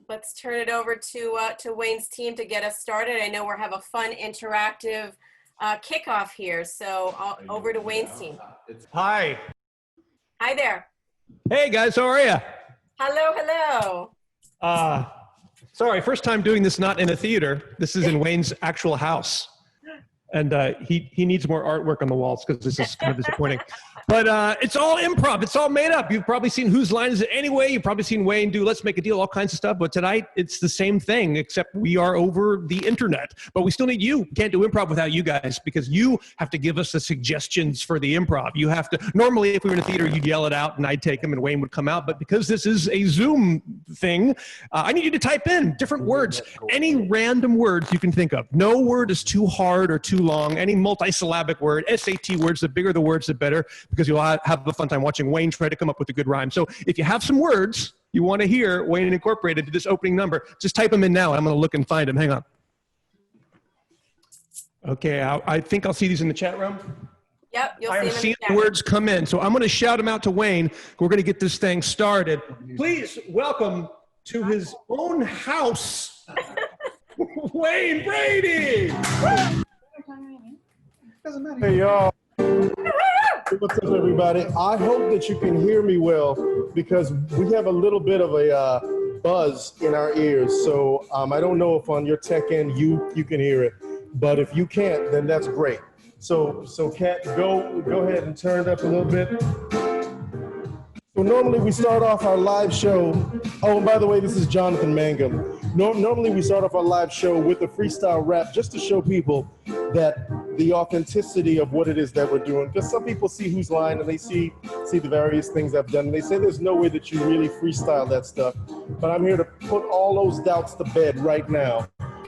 let's turn it over to Wayne's team to get us started. I know we're having a fun, interactive kickoff here. So over to Wayne's team. Hi. Hi there. Hey guys, how are you? Hello, hello. Sorry, first time doing this not in a theater. This is in Wayne's actual house. And he needs more artwork on the walls because this is kind of disappointing. But it's all improv. It's all made up. You've probably seen Whose Line Is It Anyway? You've probably seen Wayne do Let's Make a Deal, all kinds of stuff. But tonight, it's the same thing, except we are over the internet. But we still need you. We can't do improv without you guys because you have to give us the suggestions for the improv. You have to, normally if we were in a theater, you'd yell it out and I'd take them and Wayne would come out. But because this is a Zoom thing, I need you to type in different words, any random words you can think of. No word is too hard or too long. Any multisyllabic word, SAT words, the bigger the words, the better, because you'll have a fun time watching Wayne try to come up with a good rhyme. So if you have some words you want to hear Wayne incorporated to this opening number, just type them in now. I'm going to look and find them. Hang on. Okay, I think I'll see these in the chat room. Yep, you'll see I'm them seeing in the words come in. So I'm going to shout them out to Wayne. We're going to get this thing started. Please welcome to his own house, Wayne Brady. Hey y'all, what's up everybody? I hope that you can hear me well because we have a little bit of a buzz in our ears. So I don't know if on your tech end you can hear it, but if you can't, then that's great. So Kat, go ahead and turn it up a little bit. So normally we start off our live show. Oh, and by the way, this is Jonathan Mangum. Normally we start off our live show with a freestyle rap just to show people that the authenticity of what it is that we're doing. Because some people see Whose Line and they see the various things I've done. And they say there's no way that you really freestyle that stuff. But I'm here to put all those doubts to bed right now.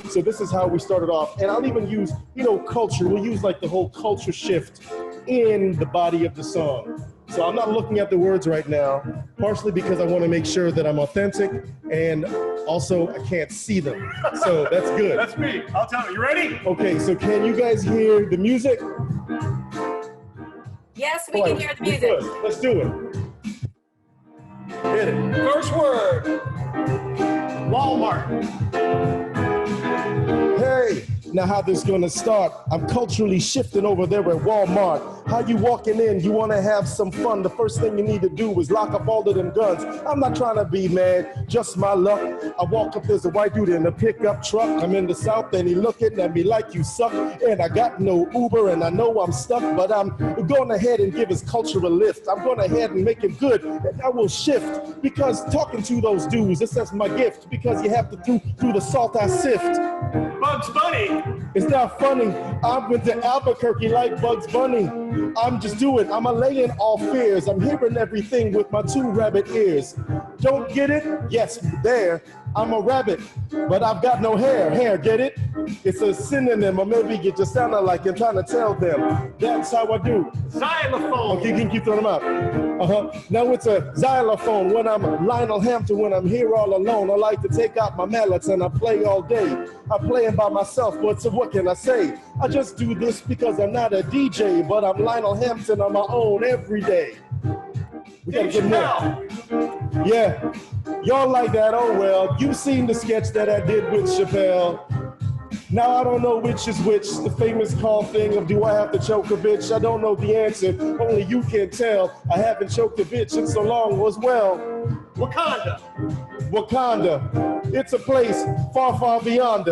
So this is how we started off. And I'll even use, culture. We'll use like the whole culture shift in the body of the song. So I'm not looking at the words right now, partially because I want to make sure that I'm authentic, and also I can't see them. So that's good. That's me. I'll tell you. You ready? Okay, so can you guys hear the music? Yes, we can hear the music. Good. Let's do it. Hit it. First word. Walmart. Hey, now how this gonna start? I'm culturally shifting over there at Walmart. How you walking in, you wanna have some fun. The first thing you need to do is lock up all of them guns. I'm not trying to be mad, just my luck. I walk up, there's a white dude in a pickup truck. I'm in the South and he looking at me like you suck. And I got no Uber and I know I'm stuck, but I'm going ahead and give his culture a lift. I'm going ahead and make it good, and I will shift. Because talking to those dudes, that's my gift. Because you have to through the salt I sift. Bugs Bunny. It's not funny. I went to Albuquerque like Bugs Bunny. I'm allaying all fears. I'm hearing everything with my 2 rabbit ears. Don't get it? Yes, there. I'm a rabbit, but I've got no hair. Hair, get it? It's a synonym, or maybe you just sounded like you're trying to tell them. That's how I do. Xylophone. Okay, can you throw them out? Now it's a xylophone. When I'm Lionel Hampton, when I'm here all alone, I like to take out my mallets and I play all day. I'm playing by myself, but so what can I say? I just do this because I'm not a DJ, but I'm Lionel Hampton on my own every day. We gotta get more. Yeah, y'all like that? Oh well, you've seen the sketch that I did with Chappelle. Now I don't know which is which, the famous call thing of do I have to choke a bitch? I don't know the answer, only you can tell. I haven't choked a bitch in so long as well. Wakanda. Wakanda, it's a place far, far beyond.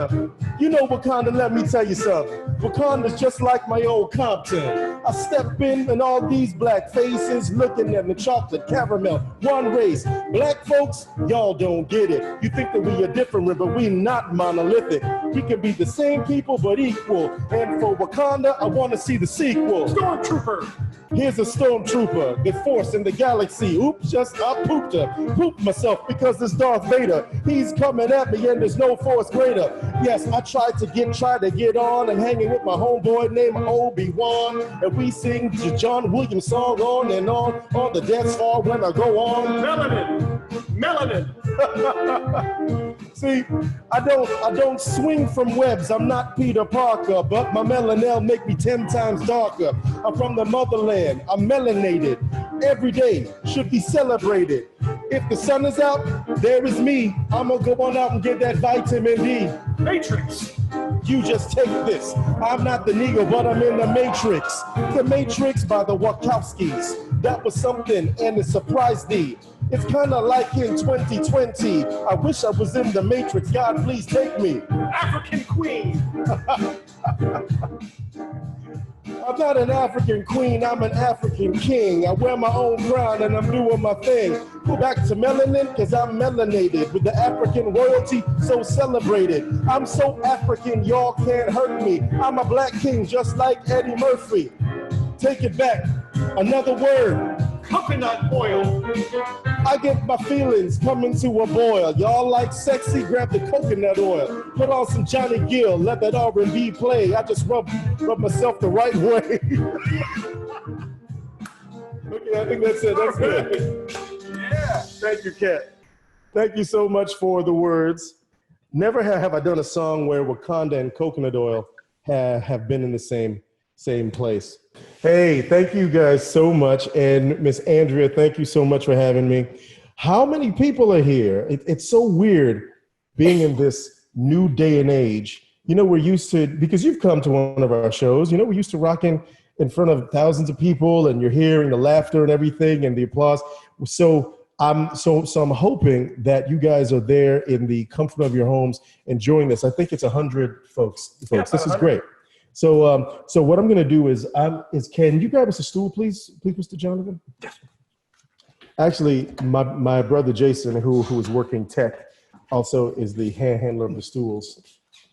You know Wakanda, let me tell you something. Wakanda's just like my old Compton. I step in and all these black faces looking at the chocolate caramel, one race. Black folks, y'all don't get it. You think that we are different, but we not monolithic. We can be the same people, but equal. And for Wakanda, I want to see the sequel. Stormtrooper. Here's a stormtrooper, the force in the galaxy. Oops, I pooped myself because it's Darth Vader. He's coming at me and there's no force greater. Yes, I tried to get on. I'm hanging with my homeboy named Obi-Wan. And we sing the John Williams song on and on the dance floor when I go on. Melanin. See, I don't swing from webs. I'm not Peter Parker, but my melanel make me 10 times darker. I'm from the motherland. I'm melanated. Every day should be celebrated. If the sun is out, there is me. I'm gonna go on out and get that vitamin D. Matrix. You just take this. I'm not the Negro, but I'm in the Matrix. The Matrix by the Wachowskis. That was something, and it surprised thee. It's kind of like in 2020. I wish I was in the Matrix. God, please take me. African queen. I'm not an African queen, I'm an African king. I wear my own crown and I'm doing my thing. Go back to melanin, cause I'm melanated with the African royalty so celebrated. I'm so African, y'all can't hurt me. I'm a black king just like Eddie Murphy. Take it back, another word. Coconut oil. I get my feelings coming to a boil. Y'all like sexy? Grab the coconut oil. Put on some Johnny Gill, let that R&B play. I just rub myself the right way. Okay, I think that's it. That's good. Yeah. Thank you, Kat. Thank you so much for the words. Never have I done a song where Wakanda and coconut oil have been in the same place. Hey, thank you guys so much. And Miss Andrea, thank you so much for having me. How many people are here? It's so weird being in this new day and age. You know, we're used to, because you've come to one of our shows, you know, we're used to rocking in front of thousands of people and you're hearing the laughter and everything and the applause. So I'm hoping that you guys are there in the comfort of your homes enjoying this. I think it's 100 folks. Yeah, This is great. So what I'm going to do is can you grab us a stool, please, Mr. Jonathan? Yes. Actually, my brother Jason, who is working tech, also is the handler of the stools.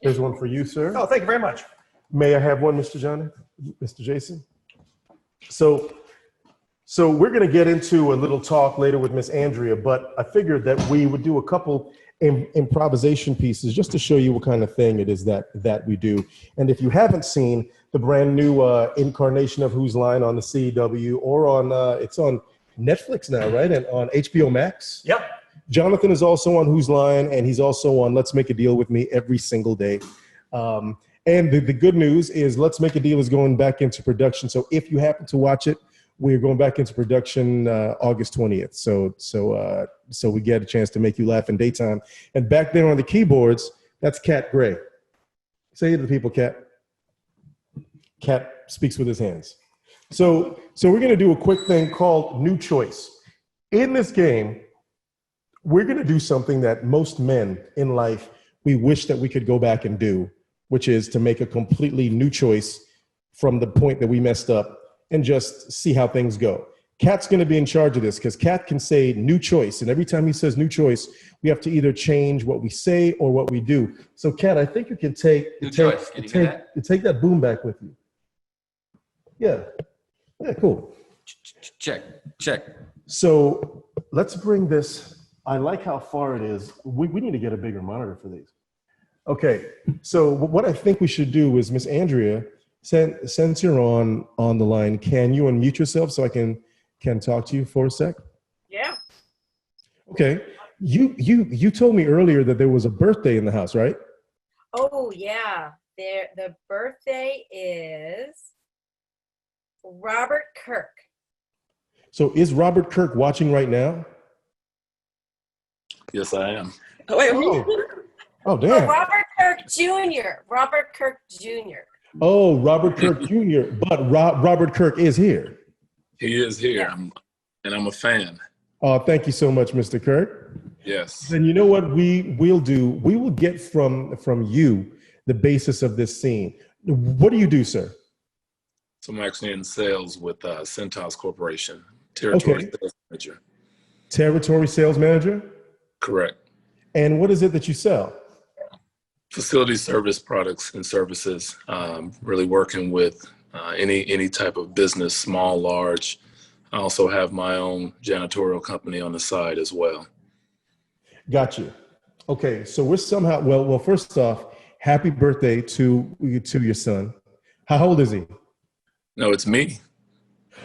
There's one for you, sir. Oh, thank you very much. May I have one, Mr. Jason? So we're going to get into a little talk later with Miss Andrea, but I figured that we would do a couple improvisation pieces just to show you what kind of thing it is that we do. And if you haven't seen the brand new incarnation of Whose Line on the CW or on it's on Netflix now, right? And on HBO Max. Yep. Jonathan is also on Whose Line, and he's also on Let's Make a Deal with Me every single day. And the good news is Let's Make a Deal is going back into production. So if you happen to watch it, we're going back into production August 20th. So we get a chance to make you laugh in daytime. And back there on the keyboards, that's Cat Gray. Say hey to the people, Cat. Cat speaks with his hands. So we're going to do a quick thing called New Choice. In this game, we're going to do something that most men in life, we wish that we could go back and do, which is to make a completely new choice from the point that we messed up and just see how things go. Kat's going to be in charge of this because Kat can say new choice. And every time he says new choice, we have to either change what we say or what we do. So Kat, I think you can take that boom back with you. Yeah, cool. Check. So let's bring this. I like how far it is. We need to get a bigger monitor for these. Okay, so what I think we should do is, Miss Andrea, since you're on the line, can you unmute yourself so I can talk to you for a sec? Yeah. Okay. You told me earlier that there was a birthday in the house, right? Oh, yeah. The birthday is Robert Kirk. So is Robert Kirk watching right now? Yes, I am. Oh, damn. Robert Kirk Jr. Robert Kirk Jr. Oh, Robert Kirk Jr., but Robert Kirk is here. He is here, Yeah. and I'm a fan. Oh, thank you so much, Mr. Kirk. Yes. Then you know what we'll do? We will get from you the basis of this scene. What do you do, sir? So I'm actually in sales with Centos Corporation, territory sales manager. Territory sales manager? Correct. And what is it that you sell? Facility service products and services, really working with any type of business, small, large. I also have my own janitorial company on the side as well. Got you. Okay, so we're somehow, well, first off, happy birthday to your son. How old is he? No, it's me.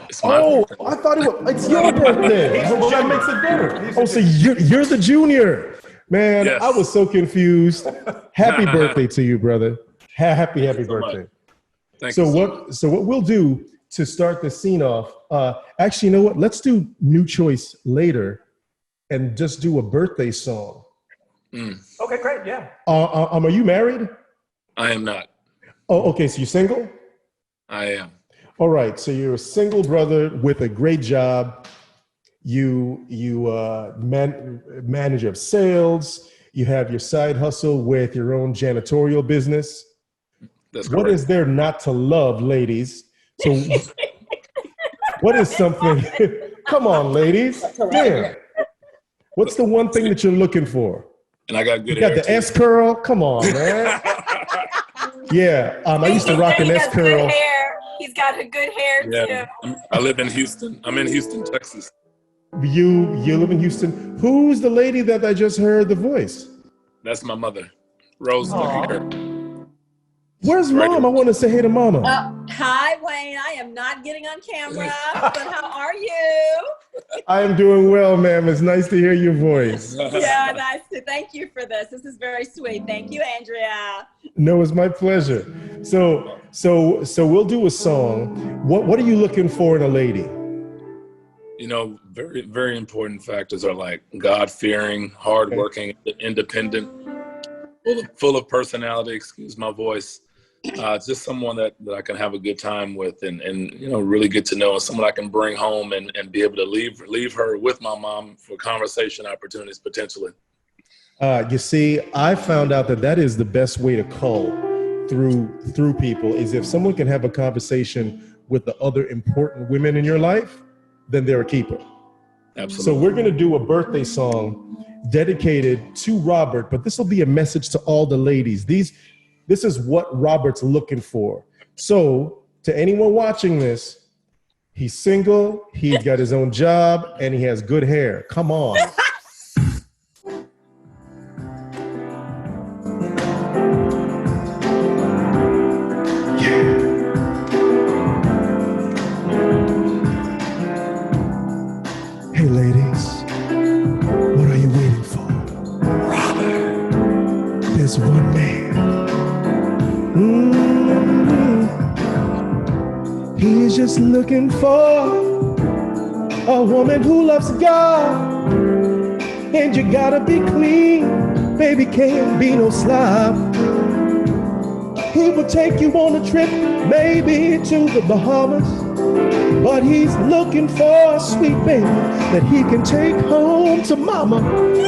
It's my birthday. I thought it's your birthday. Well, that makes it better. Oh, so you're the junior. Man, Yes. I was so confused. Happy birthday to you, brother. Happy birthday. Thank you so much. So what we'll do to start the scene off, actually, you know what? Let's do new choice later. and just do a birthday song. Okay, great. Yeah. Are you married? I am not. Oh, okay. So you're single? I am. All right. So you're a single brother with a great job. You manager of sales. You have your side hustle with your own janitorial business. That's What correct. is there not to love, ladies? So what is something? Come on, ladies. Damn. What's the one thing that you're looking for? And I got good You got hair, the too. S curl. Come on, man. Yeah, I used to rock an He S has good curl. hair. He's got a good hair Yeah. too. I live in Houston. I'm in Houston, Texas. You live in Houston. Who's the lady that I just heard the voice? That's my mother, Rose Lucky. Where's Right mom? here. I want to say hey to mama. Hi, Wayne. I am not getting on camera, but how are you? I am doing well, ma'am. It's nice to hear your voice. Yeah, nice to thank you for this. This is very sweet. Thank you, Andrea. No, it's my pleasure. So we'll do a song. What are you looking for in a lady? You know, very, very important factors are like God-fearing, hardworking, independent, full of personality, excuse my voice. Just someone that I can have a good time with and you know, really get to know, and someone I can bring home and be able to leave her with my mom for conversation opportunities potentially. You see, I found out that is the best way to cull through people is if someone can have a conversation with the other important women in your life, then they're a keeper. Absolutely. So we're going to do a birthday song dedicated to Robert, but this will be a message to all the ladies. This is what Robert's looking for. So to anyone watching this, he's single, he's got his own job, and he has good hair. Come on. Hey ladies, what are you waiting for? Robert. There's one man. He's just looking for a woman who loves God. And you gotta be clean, baby, can't be no slob. He will take you on a trip, maybe to the Bahamas. But he's looking for a sweet baby that he can take home to mama.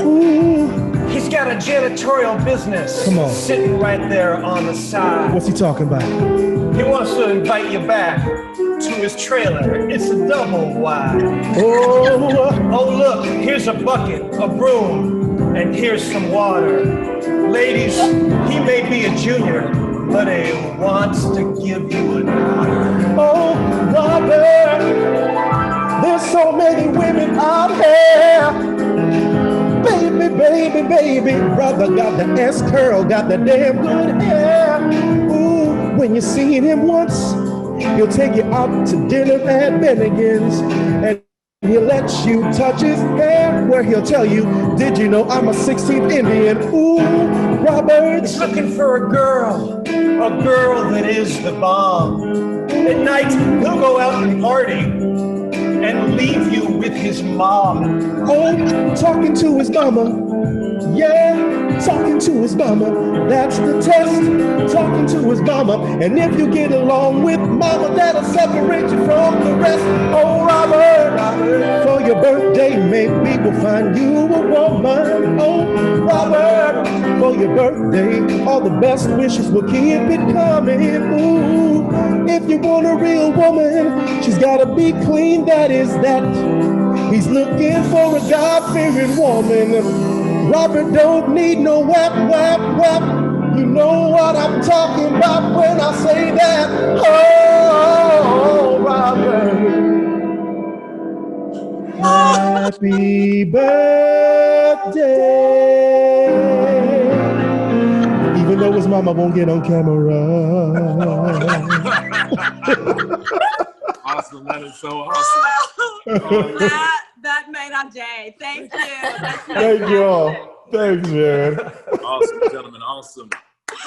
Ooh. He's got a janitorial business. Come on. Sitting right there on the side. What's he talking about? He wants to invite you back to his trailer. It's a double wide. Oh, look, here's a bucket, a broom, and here's some water. Ladies, he may be a junior, but he wants to give you an honor. Oh, Robert, there's so many women out here. Baby, baby, baby, brother got the S curl, got the damn good hair. Ooh, when you seen him once, he'll take you out to dinner at Bennigan's, and he'll let you touch his hair, where he'll tell you, did you know I'm a 16th Indian? Ooh, Robert's He's looking for a girl that is the bomb. At night, he'll go out and party and leave you with his mom. oh, talking to his mama. Yeah, talking to his mama. That's the test. Talking to his mama. And if you get along with mama, that'll separate you from the rest. Oh, Robert, for your birthday, maybe we'll find you a woman. Oh, Robert, for your birthday, all the best wishes will keep it coming. Ooh, if you want a real woman, she's gotta be clean, that is that. He's looking for a God-fearing woman. Robert don't need no whap, whap, whap. You know what I'm talking about when I say that. Oh, Robert. Happy birthday. Even though his mama won't get on camera. Awesome. That is so awesome. That made our day. Thank you. That's Thank you all. Thanks, man. Awesome, gentlemen. Awesome.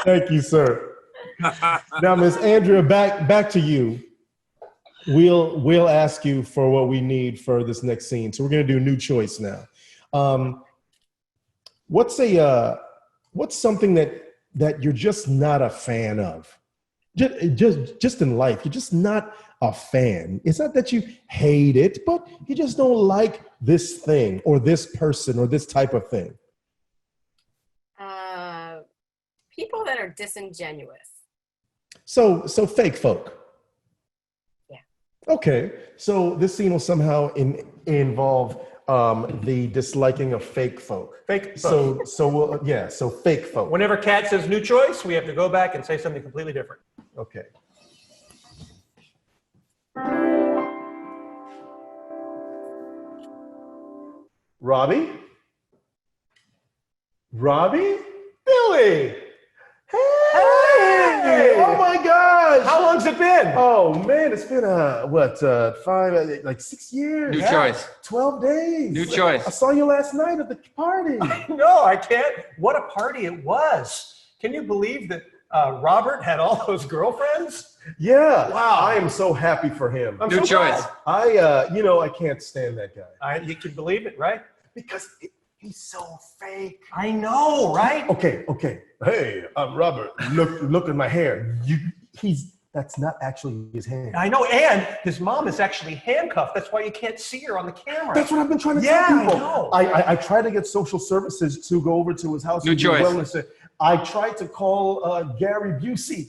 Thank you, sir. Now, Miss Andrea, back to you. We'll ask you for what we need for this next scene. So we're gonna do a new choice now. What's something that you're just not a fan of? Just in life, you're just not a fan. It's not that you hate it, but you just don't like this thing or this person or this type of thing. People that are disingenuous. So fake folk. Yeah. Okay. So this scene will somehow involve the disliking of fake folk. Fake folk. So fake folk. Whenever Kat says new choice, we have to go back and say something completely different. Okay. Robbie? Billy! Hey! Oh my gosh! How long's it been? Oh man, it's been 6 years. New choice. 12 days. New choice. I saw you last night at the party. No, I can't. What a party it was. Can you believe that Robert had all those girlfriends? Yeah. Wow. I am so happy for him. I'm New so choice. glad. I can't stand that guy. You can believe it, right? Because he's so fake. I know, right? Okay. Hey, I'm Robert. Look at my hair. That's not actually his hair. I know, and his mom is actually handcuffed. That's why you can't see her on the camera. That's what I've been trying to Yeah, tell people. I know. I tried to get social services to go over to his house. New and do choice. wellness. I tried to call Gary Busey.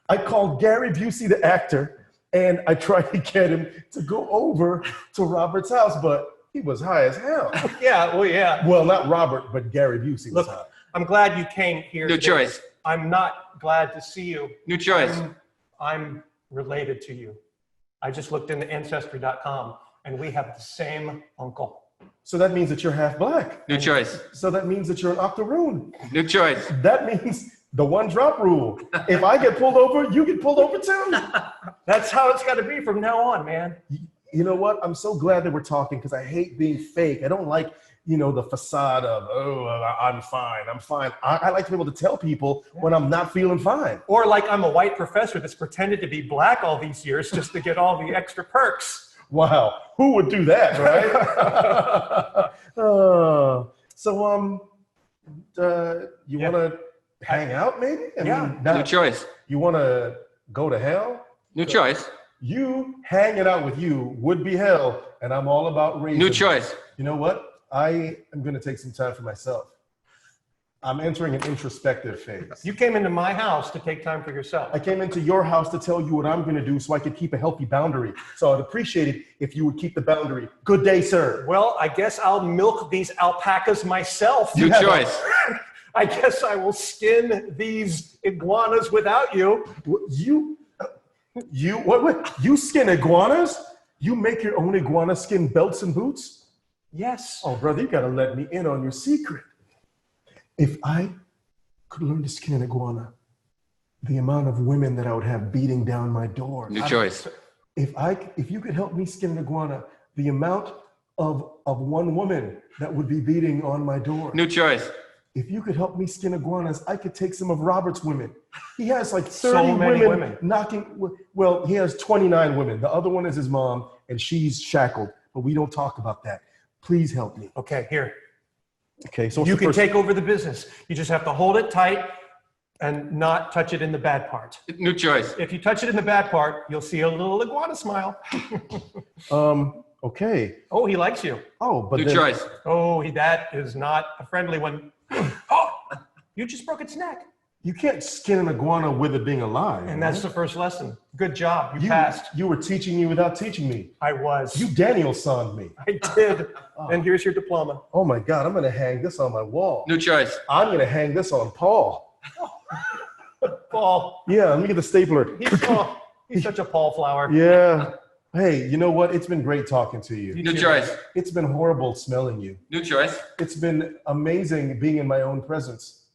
I called Gary Busey, the actor, and I tried to get him to go over to Robert's house, but he was high as hell. Yeah, well, yeah. Well, not Robert, but Gary Busey was Look, high. I'm glad you came here. New today. choice. I'm not glad to see you. New choice. I'm related to you. I just looked into Ancestry.com, and we have the same uncle. So that means that you're half black. New choice. So that means that you're an octoroon. New choice. That means the one drop rule. If I get pulled over, you get pulled over too. That's how it's got to be from now on, man. You know what? I'm so glad that we're talking because I hate being fake. I don't like, the facade of, I'm fine. I like to be able to tell people when I'm not feeling fine. Or like I'm a white professor that's pretended to be black all these years just to get all the extra perks. Wow. Who would do that, right? You want to hang out maybe? New choice. You want to go to hell? New choice. You hanging out with you would be hell, and I'm all about raising. New choice. You know what? I am going to take some time for myself. I'm entering an introspective phase. You came into my house to take time for yourself. I came into your house to tell you what I'm going to do so I could keep a healthy boundary. So I'd appreciate it if you would keep the boundary. Good day, sir. Well, I guess I'll milk these alpacas myself. New choice. I guess I will skin these iguanas without you. You skin iguanas? You make your own iguana skin belts and boots? Yes. Oh, brother, you got to let me in on your secret. If I could learn to skin an iguana, the amount of women that I would have beating down my door. New choice. If you could help me skin an iguana, the amount of one woman that would be beating on my door. New choice. If you could help me skin iguanas, I could take some of Robert's women. He has like 30 So many women. knocking. Well, he has 29 women. The other one is his mom, and she's shackled. But we don't talk about that. Please help me. Okay, here. Okay, so You can take over the business. You just have to hold it tight and not touch it in the bad part. New choice. If you touch it in the bad part, you'll see a little iguana smile. Okay. Oh, he likes you. Oh, but New then, choice. Oh, that is not a friendly one. Oh, you just broke its neck. you can't skin an iguana with it being alive. And that's the first lesson. Good job. You passed. You were teaching me without teaching me. I was. You Daniel-sonned me. I did. And here's your diploma. Oh my God, I'm gonna hang this on my wall. New choice. I'm gonna hang this on Paul. Paul. Yeah, let me get the stapler. He's such a Paul flower. Yeah. Hey, you know what? It's been great talking to you. New choice. It's been horrible smelling you. New choice. It's been amazing being in my own presence.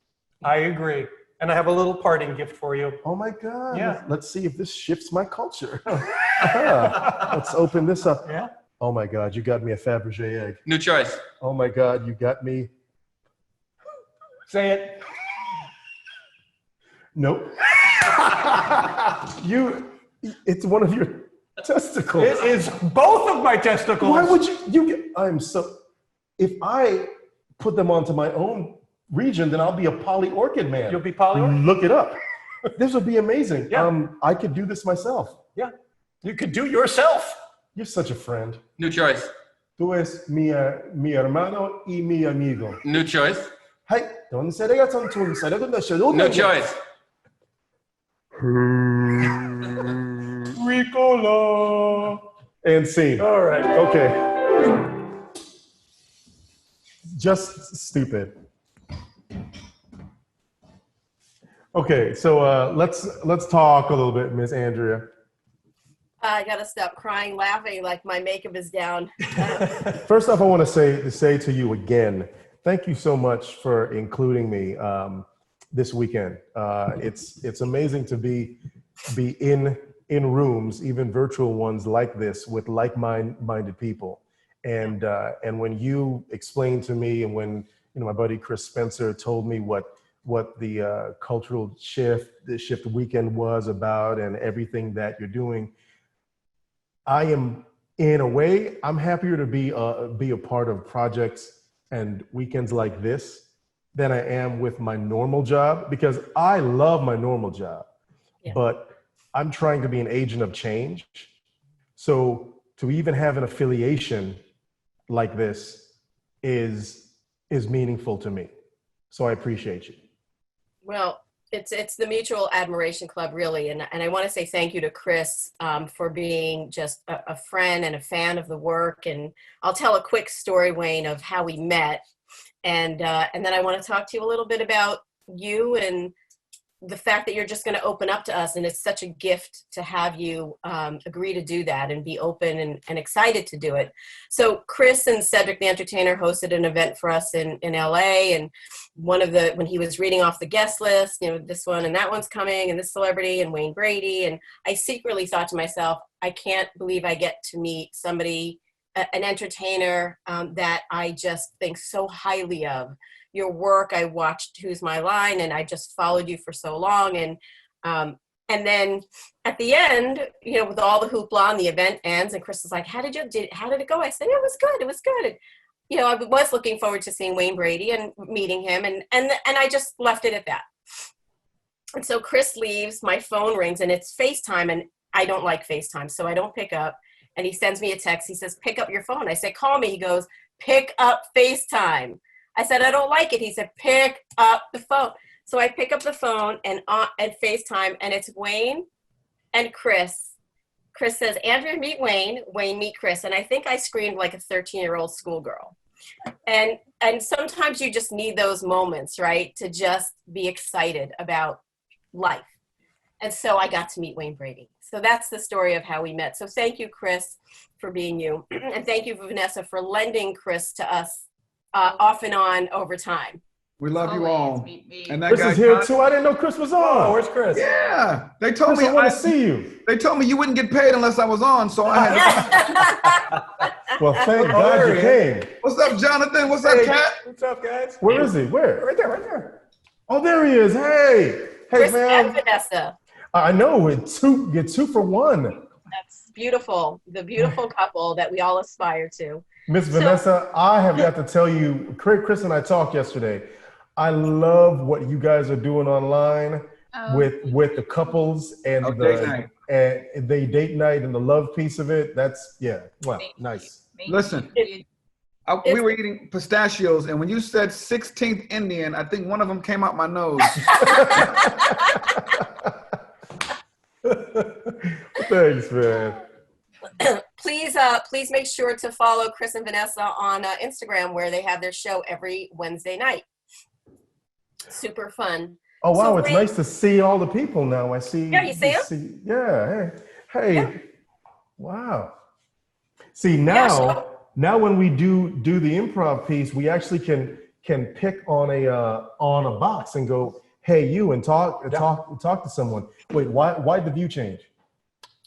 I agree. And I have a little parting gift for you. Oh my God. Yeah. Let's see if this shifts my culture. Let's open this up. Yeah. Oh my God, you got me a Fabergé egg. New choice. Oh my God, you got me. Say it. Nope. It's one of your testicles. It is both of my testicles. Why would you get, I'm so, if I put them onto my own region, then I'll be a poly orchid man. You'll be poly orchid? Look it up. This would be amazing. Yeah. I could do this myself. Yeah. You could do yourself. You're such a friend. New choice. Tú es mi hermano y mi amigo. New choice. Hey, don't say that until you say that. New choice. Ricola. And scene. All right. Okay. Just stupid. Okay, so let's talk a little bit, Miss Andrea. I gotta stop crying, laughing like my makeup is down. First off, I want to say to you again, thank you so much for including me this weekend. It's amazing to be in rooms, even virtual ones like this, with like-minded people. And when you explained to me, and when my buddy Chris Spencer told me what the cultural shift weekend was about, and everything that you're doing, I am, in a way, I'm happier to be a part of projects and weekends like this than I am with my normal job, because I love my normal job, but I'm trying to be an agent of change. So to even have an affiliation like this is meaningful to me. So I appreciate you. Well, it's the Mutual Admiration Club, really. And I want to say thank you to Chris for being just a friend and a fan of the work. And I'll tell a quick story, Wayne, of how we met. And then I want to talk to you a little bit about you and the fact that you're just going to open up to us. And it's such a gift to have you agree to do that and be open and excited to do it. So Chris and Cedric the Entertainer hosted an event for us in LA. And when he was reading off the guest list, this one and that one's coming, and this celebrity and Wayne Brady. And I secretly thought to myself, I can't believe I get to meet somebody, an entertainer that I just think so highly of. Your work, I watched Who's My Line, and I just followed you for so long. And then at the end, with all the hoopla and the event ends, and Chris was like, how did it go? I said, it was good. It was good. I was looking forward to seeing Wayne Brady and meeting him. And I just left it at that. And so Chris leaves, my phone rings, and it's FaceTime, and I don't like FaceTime, so I don't pick up. And he sends me a text. He says, pick up your phone. I said, call me. He goes, pick up FaceTime. I said, I don't like it. He said, pick up the phone. So I pick up the phone and FaceTime, and it's Wayne and Chris. Chris says, Andrea, meet Wayne. Wayne, meet Chris. And I think I screamed like a 13-year-old schoolgirl. And sometimes you just need those moments, right, to just be excited about life. And so I got to meet Wayne Brady. So that's the story of how we met. So thank you, Chris, for being you. And thank you, Vanessa, for lending Chris to us off and on over time. We love you all. And that Chris guy is here too. I didn't know Chris was on. Oh, where's Chris? Yeah, they told Chris, me I want to see you. They told me you wouldn't get paid unless I was on, so I had to. Well, thank God you came. What's up, Jonathan? What's up, Kat? What's up, guys? Where is he? Where? Right there. Oh, there he is. Hey, Chris man. and Vanessa. I know. Get two for one. That's beautiful. The beautiful couple that we all aspire to. Miss Vanessa, I have got to tell you, Chris and I talked yesterday. I love what you guys are doing online with the couples and the date night and the love piece of it. That's wow, nice. Listen, we were eating pistachios, and when you said 16th Indian, I think one of them came out my nose. Thanks, man. Please make sure to follow Chris and Vanessa on Instagram, where they have their show every Wednesday night. Super fun. Oh, wow. So it's nice to see all the people now. I see. Yeah, you see them? Yeah. Hey. Yeah. Wow. See, now when we do the improv piece, we actually can pick on a box and go, hey, you, and talk to someone. Wait, why'd the view change?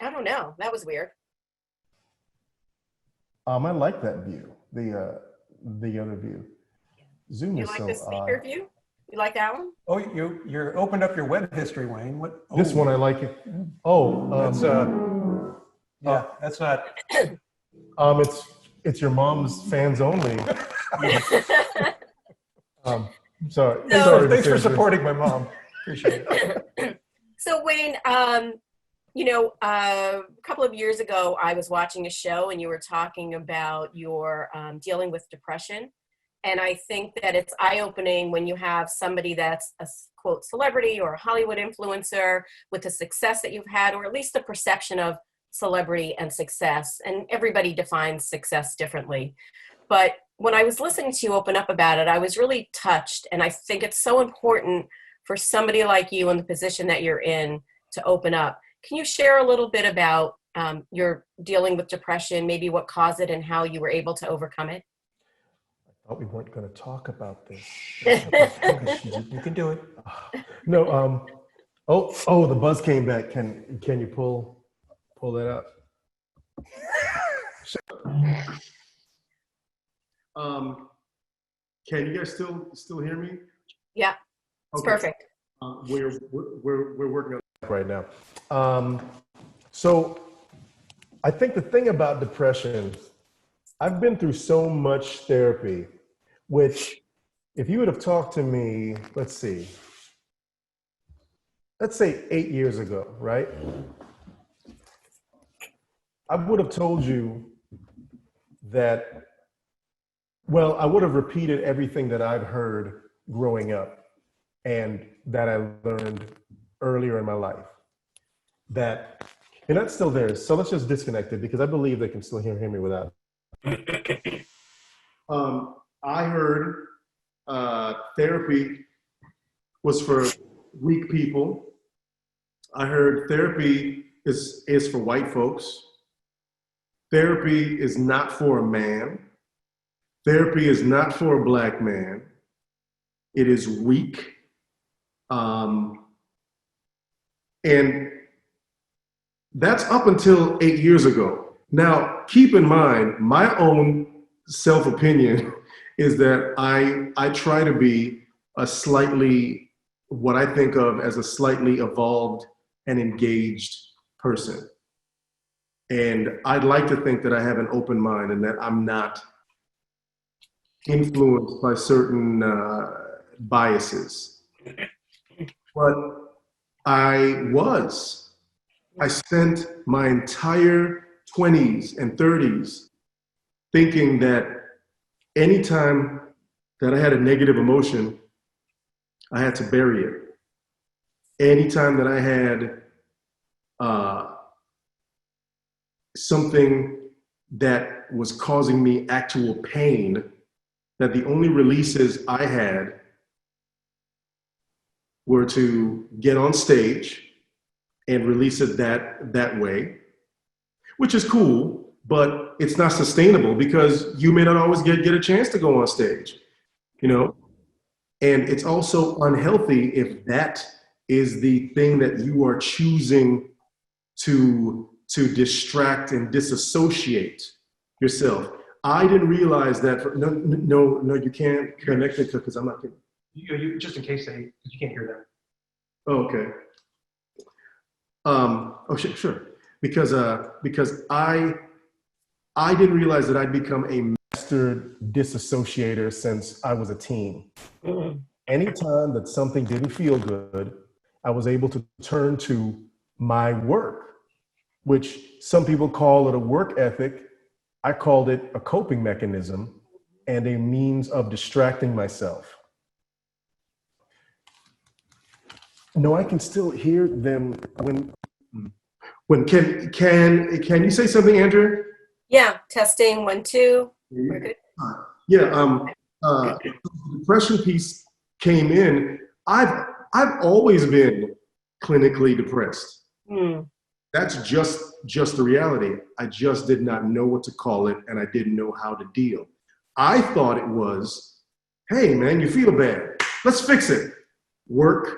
I don't know. That was weird. I like that view. The other view. Zoom You is like so the speaker view? You like that one? Oh, you opened up your web history, Wayne. What? Oh, This one I like it. Oh, that's that's not. It's your mom's fans only. Sorry. So- sorry, Thanks for Miss Andrew. supporting my mom. Appreciate it. So Wayne, a couple of years ago, I was watching a show and you were talking about your dealing with depression. And I think that it's eye-opening when you have somebody that's a quote celebrity or a Hollywood influencer with the success that you've had, or at least the perception of celebrity and success. And everybody defines success differently. But when I was listening to you open up about it, I was really touched. And I think it's so important for somebody like you in the position that you're in to open up. Can you share a little bit about your dealing with depression, maybe what caused it and how you were able to overcome it? I thought we weren't going to talk about this. You can do it. No. Oh, the buzz came back. Can you pull that up? Can you guys still hear me? Yeah, it's Okay. perfect. We're working on that right now. So I think the thing about depression, I've been through so much therapy, which if you would have talked to me, let's say 8 years ago, right? I would have told you that, well, I would have repeated everything that I've heard growing up and that I learned earlier in my life. That, and that's still there. So let's just disconnect it because I believe they can still hear me without. I heard therapy was for weak people. I heard therapy is for white folks. Therapy is not for a man. Therapy is not for a black man. It is weak. And that's up until 8 years ago. Now, keep in mind, my own self-opinion is that I try to be what I think of as a slightly evolved and engaged person. And I'd like to think that I have an open mind and that I'm not influenced by certain biases. But I spent my entire 20s and 30s thinking that anytime that I had a negative emotion, I had to bury it. Anytime that I had something that was causing me actual pain, that the only releases I had were to get on stage and release it that way, which is cool, but it's not sustainable because you may not always get a chance to go on stage, you know? And it's also unhealthy if that is the thing that you are choosing to distract and disassociate yourself. I didn't realize that. No, you can't connect it because I'm not kidding. You just in case you can't hear them. Oh, okay. Sure. Because I didn't realize that I'd become a master disassociator since I was a teen. Anytime that something didn't feel good, I was able to turn to my work, which some people call it a work ethic. I called it a coping mechanism and a means of distracting myself. No, I can still hear them when can you say something, Andrew? Yeah, testing 1, 2. We're good. Yeah, the depression piece came in. I've always been clinically depressed. That's just the reality. I just did not know what to call it, and I didn't know how to deal. I thought it was, hey man, you feel bad. Let's fix it. Work,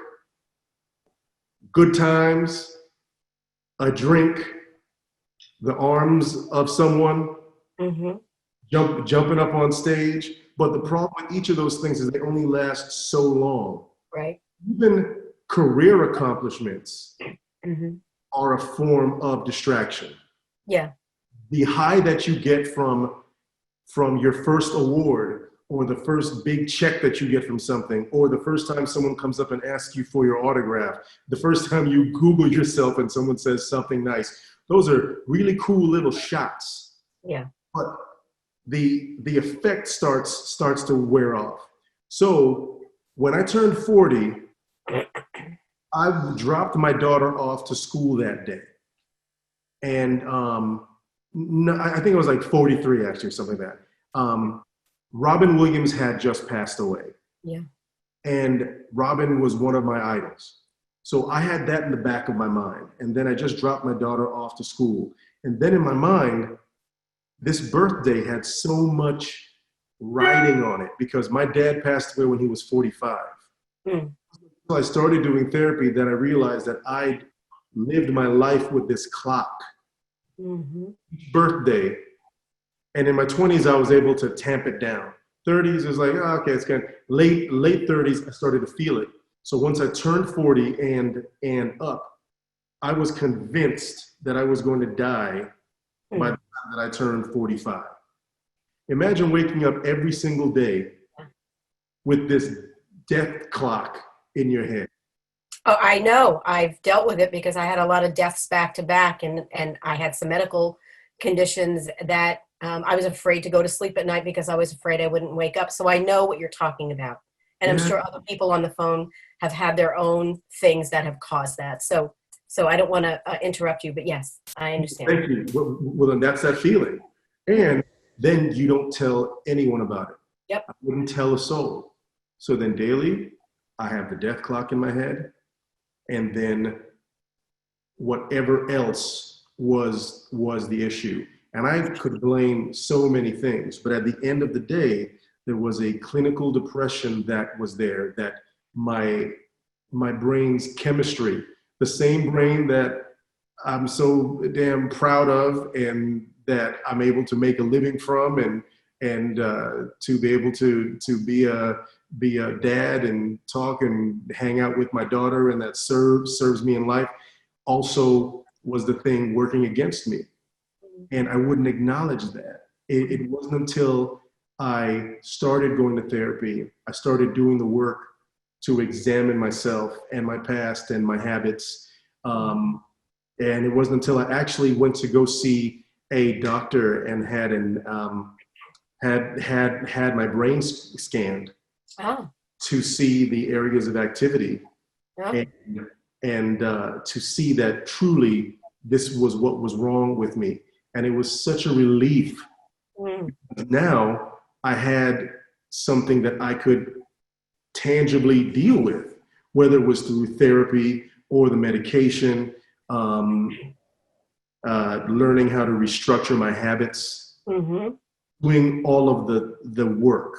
good times, a drink, the arms of someone, jumping up on stage. But the problem with each of those things is they only last so long. Right. Even career accomplishments are a form of distraction. Yeah. The high that you get from your first award or the first big check that you get from something, or the first time someone comes up and asks you for your autograph, the first time you Google yourself and someone says something nice. Those are really cool little shots. Yeah. But the effect starts to wear off. So when I turned 40, I dropped my daughter off to school that day. And no, I think it was like 43 actually, or something like that. Robin Williams had just passed away. Yeah. And Robin was one of my idols. So I had that in the back of my mind. And then I just dropped my daughter off to school. And then in my mind, this birthday had so much riding on it because my dad passed away when he was 45. Mm. So I started doing therapy, then I realized that I lived my life with this clock. Mm-hmm. Each birthday. And in my 20s, I was able to tamp it down. 30s is like, oh, okay, it's kind of late 30s, I started to feel it. So once I turned 40 and up, I was convinced that I was going to die by the time that I turned 45. Imagine waking up every single day with this death clock in your head. Oh, I know. I've dealt with it because I had a lot of deaths back to back, and I had some medical conditions that I was afraid to go to sleep at night because I was afraid I wouldn't wake up. So I know what you're talking about. And I'm sure other people on the phone have had their own things that have caused that. So I don't want to interrupt you, but yes, I understand. Thank you. Well, then that's that feeling. And then you don't tell anyone about it. Yep. I wouldn't tell a soul. So then daily, I have the death clock in my head. And then whatever else was the issue. And I could blame so many things, but at the end of the day, there was a clinical depression that was there, that my brain's chemistry, the same brain that I'm so damn proud of and that I'm able to make a living from and to be able to be a dad and talk and hang out with my daughter, and that serves me in life, also was the thing working against me. And I wouldn't acknowledge that. It wasn't until I started going to therapy, I started doing the work to examine myself and my past and my habits. And it wasn't until I actually went to go see a doctor and had my brain scanned to see the areas of activity and to see that truly this was what was wrong with me. And it was such a relief. Now I had something that I could tangibly deal with, whether it was through therapy or the medication, learning how to restructure my habits, doing all of the work.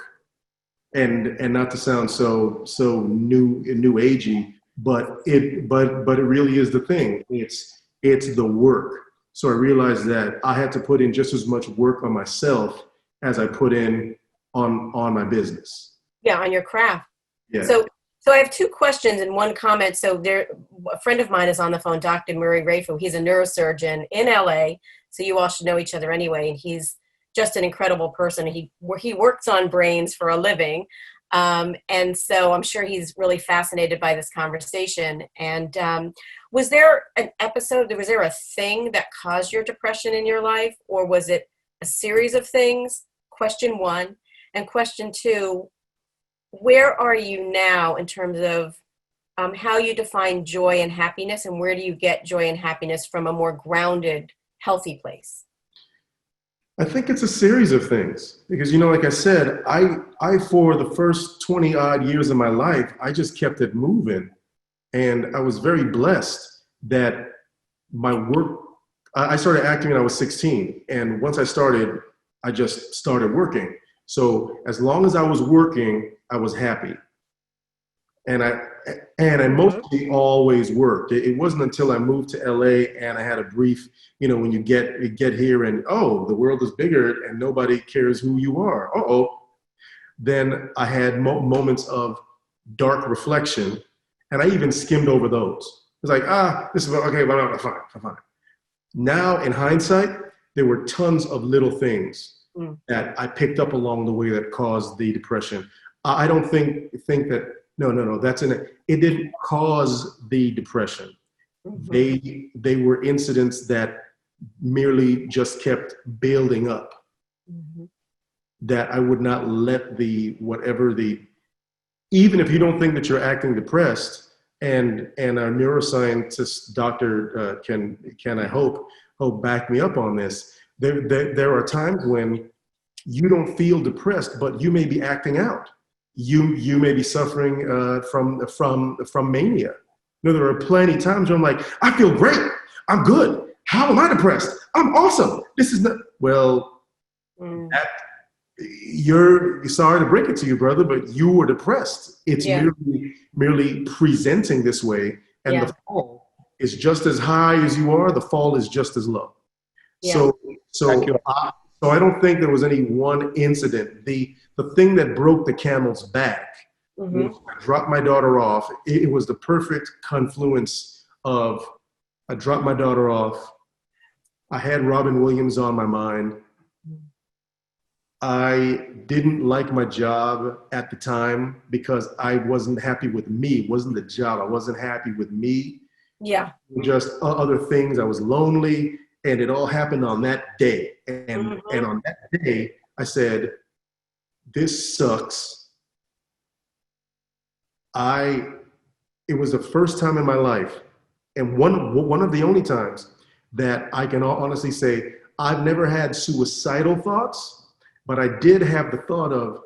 And not to sound so new agey, but it really is the thing. It's the work. So I realized that I had to put in just as much work on myself as I put in on my business. Yeah, on your craft. Yeah. So I have two questions and one comment. So a friend of mine is on the phone, Dr. Murray Rafu. He's a neurosurgeon in LA. So you all should know each other anyway. And he's just an incredible person. He works on brains for a living. And so I'm sure he's really fascinated by this conversation. And was there an episode, was there a thing that caused your depression in your life? Or was it a series of things? Question one. And question two, where are you now in terms of how you define joy and happiness, and where do you get joy and happiness from a more grounded, healthy place? I think it's a series of things because, like I said, I for the first 20 odd years of my life, I just kept it moving. And I was very blessed that my work, I started acting when I was 16. And once I started, I just started working. So as long as I was working, I was happy. And I mostly always worked. It wasn't until I moved to LA and I had a brief, when you get here and, oh, the world is bigger and nobody cares who you are. Then I had moments of dark reflection, and I even skimmed over those. It's like, this is okay, fine. Now in hindsight, there were tons of little things that I picked up along the way that caused the depression. I don't think that, no, that's in it. It didn't cause the depression. They were incidents that merely just kept building up, that I would not let even if you don't think that you're acting depressed, and our neuroscientist doctor can I hope back me up on this. There are times when you don't feel depressed, but you may be acting out. You may be suffering from mania. There are plenty of times where I'm like, I feel great, I'm good. How am I depressed? I'm awesome. This is not that. You're sorry to break it to you, brother, but you were depressed. It's merely presenting this way, and the fall is just as high as you are. The fall is just as low. So I don't think there was any one incident. The thing that broke the camel's back was I dropped my daughter off. It was the perfect confluence of I dropped my daughter off. I had Robin Williams on my mind. I didn't like my job at the time because I wasn't happy with me. It wasn't the job. I wasn't happy with me. Yeah. Just other things. I was lonely, and it all happened on that day. And on that day, I said, this sucks. It was the first time in my life, and one of the only times that I can honestly say I've never had suicidal thoughts. But I did have the thought of,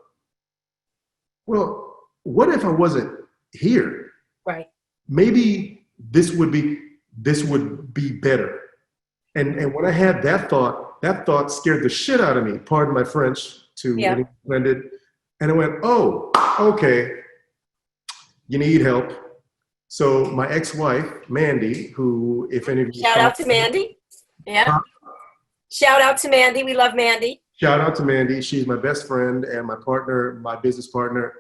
well, what if I wasn't here? Right. Maybe this would be better. And when I had that thought scared the shit out of me. Pardon my French to any offended. And I went, oh, okay, you need help. So my ex-wife, Mandy, who, if any of you shout out to Mandy. Yeah. Shout out to Mandy. We love Mandy. Shout out to Mandy. She's my best friend and my partner, my business partner.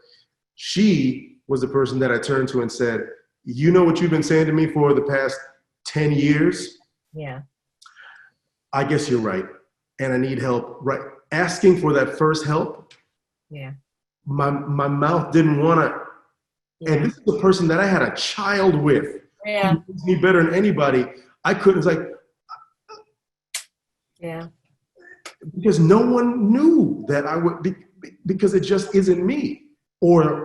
She was the person that I turned to and said, you know what you've been saying to me for the past 10 years? Yeah. I guess you're right. And I need help. Right. Asking for that first help. Yeah. My mouth didn't want to. Yeah. And this is the person that I had a child with. Yeah. Who knows me better than anybody. I couldn't, it's like. Yeah. Because no one knew that I would be, because it just isn't me, or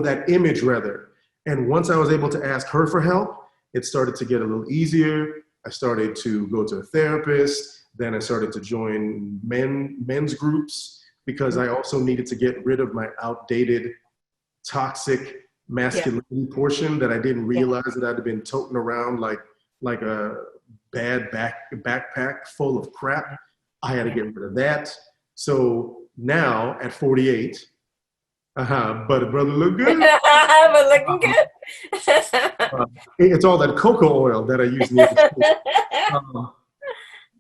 that image rather. And once I was able to ask her for help, it started to get a little easier. I started to go to a therapist. Then I started to join men's groups because I also needed to get rid of my outdated, toxic masculinity portion that I didn't realize that I'd been toting around like a bad backpack full of crap. I had to get rid of that. So now at 48, but brother look good. But looking good. It's all that cocoa oil that I use.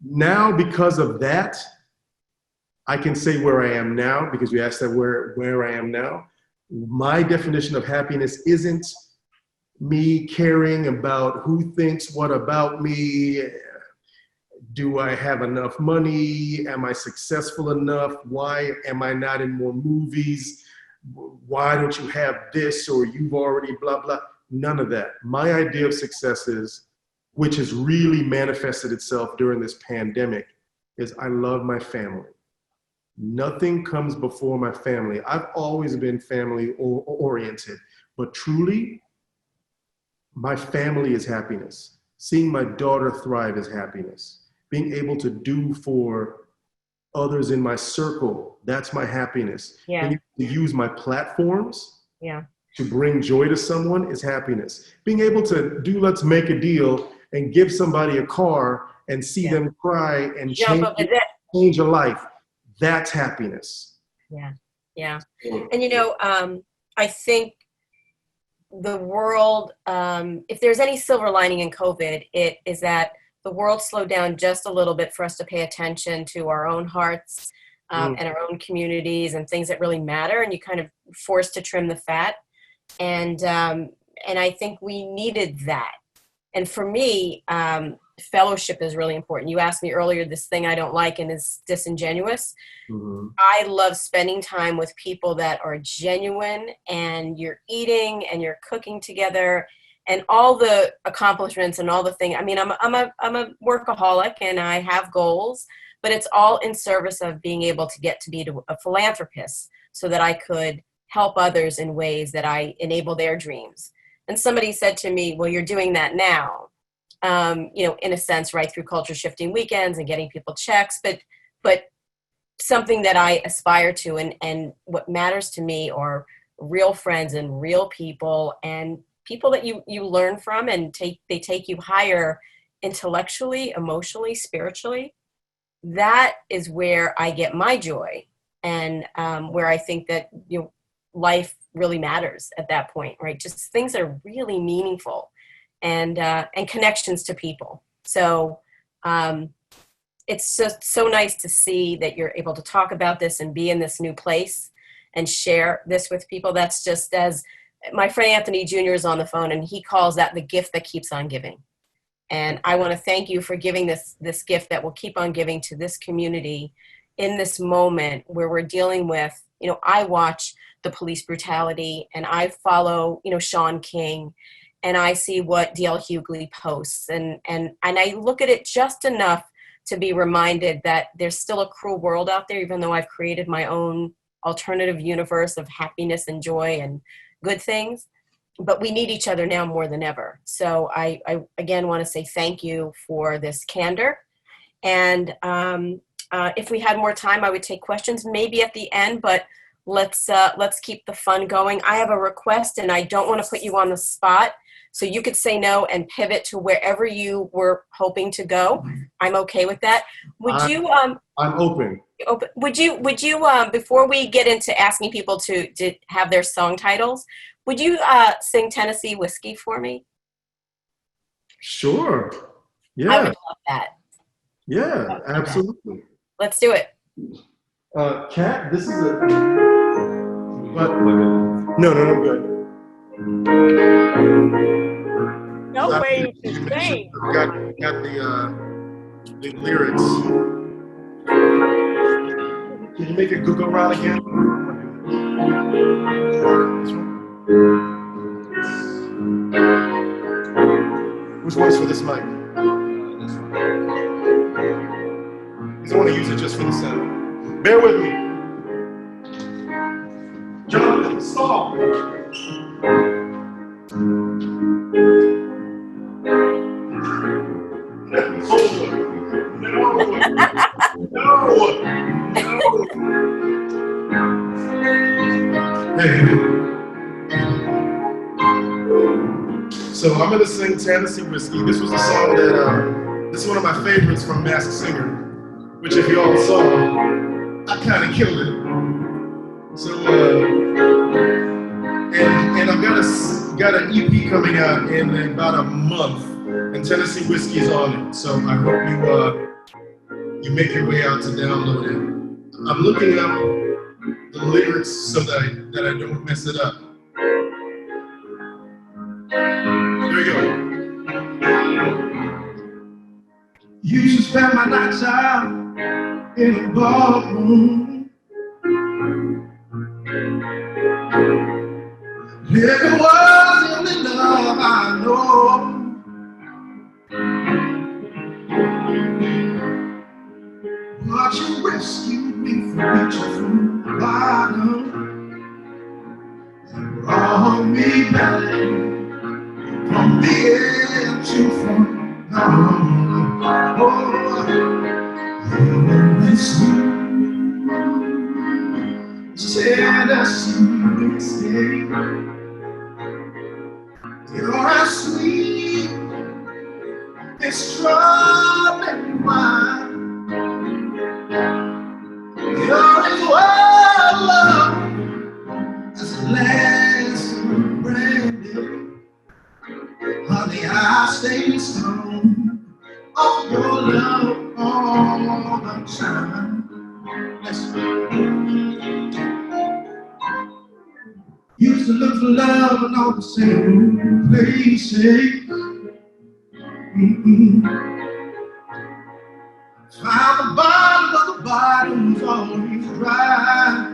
Now because of that, I can say where I am now, because you asked that where I am now. My definition of happiness isn't me caring about who thinks what about me. Do I have enough money? Am I successful enough? Why am I not in more movies? Why don't you have this, or you've already blah, blah. None of that. My idea of success is, which has really manifested itself during this pandemic, is I love my family. Nothing comes before my family. I've always been family oriented, but truly, my family is happiness. Seeing my daughter thrive is happiness. Being able to do for others in my circle, that's my happiness. Yeah. Being able to use my platforms to bring joy to someone is happiness. Being able to do Let's Make a Deal and give somebody a car and see them cry and change a life, that's happiness. Yeah, yeah. And I think the world, if there's any silver lining in COVID, it is that the world slowed down just a little bit for us to pay attention to our own hearts and our own communities and things that really matter. And you kind of forced to trim the fat. And I think we needed that. And for me, fellowship is really important. You asked me earlier, this thing I don't like and is disingenuous. I love spending time with people that are genuine, and you're eating and you're cooking together, and all the accomplishments and all the things. I mean, I'm a workaholic and I have goals, but it's all in service of being able to get to be a philanthropist so that I could help others in ways that I enable their dreams. And somebody said to me, well, you're doing that now, in a sense, right, through culture shifting weekends and getting people checks, but something that I aspire to, and what matters to me are real friends and real people, and people that you learn from, and they take you higher intellectually, emotionally, spiritually. That is where I get my joy, and where I think that life really matters at that point, right? Just things that are really meaningful, and connections to people. So it's just so nice to see that you're able to talk about this and be in this new place and share this with people. That's just, as my friend Anthony Jr. is on the phone, and he calls that the gift that keeps on giving. And I want to thank you for giving this gift that will keep on giving to this community in this moment where we're dealing with, I watch the police brutality, and I follow, Sean King, and I see what D.L. Hughley posts, and I look at it just enough to be reminded that there's still a cruel world out there, even though I've created my own alternative universe of happiness and joy and good things. But we need each other now more than ever. So I again want to say thank you for this candor. And if we had more time, I would take questions maybe at the end, but let's keep the fun going. I have a request, and I don't want to put you on the spot, so you could say no and pivot to wherever you were hoping to go. I'm okay with that. I'm open. Would you before we get into asking people to have their song titles, would you sing Tennessee Whiskey for me? Sure. Yeah. I would love that. Yeah, absolutely. Let's do it. Kat, this is a. But no, I'm good. No way to sing. Got the lyrics. Can you make it go round again? Which one's for this mic? Because I want to use it just for the sound. Bear with me. Jonathan, stop. So I'm gonna sing Tennessee Whiskey. This was a song that this is one of my favorites from Masked Singer, which if you all saw, I kind of killed it. So and I've got an EP coming out in about a month, and Tennessee Whiskey is on it. So I hope you make your way out to download it. I'm looking up the lyrics so that I don't mess it up. Here we go. Used to spend my nights out in a ballroom. Never was in the love I know. But you rescued me from reaching through the bottom. You brought me back from the edge to front. Oh, you miss me. Tennessee whiskey. You're as sweet as strawberry wine. You're as well as a glass of brandy. Honey, I stay strong on your love all the time. Used to look for love in all the same places. Found the bottom, but the bottom's always dry.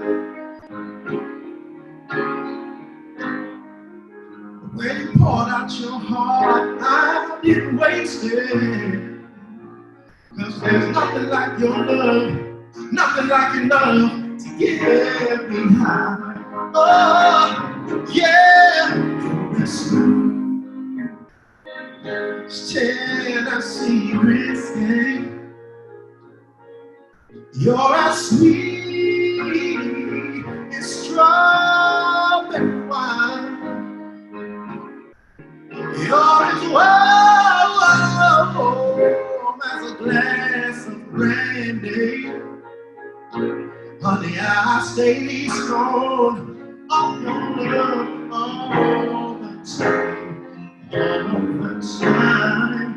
When you poured out your heart, I didn't waste it. 'Cause there's nothing like your love, nothing like your love to get me high. Oh, yeah. Tennessee whiskey, you're as sweet as strawberry wine. You're as warm as a glass of brandy. Honey, I stay strong on your love all the time. All the time,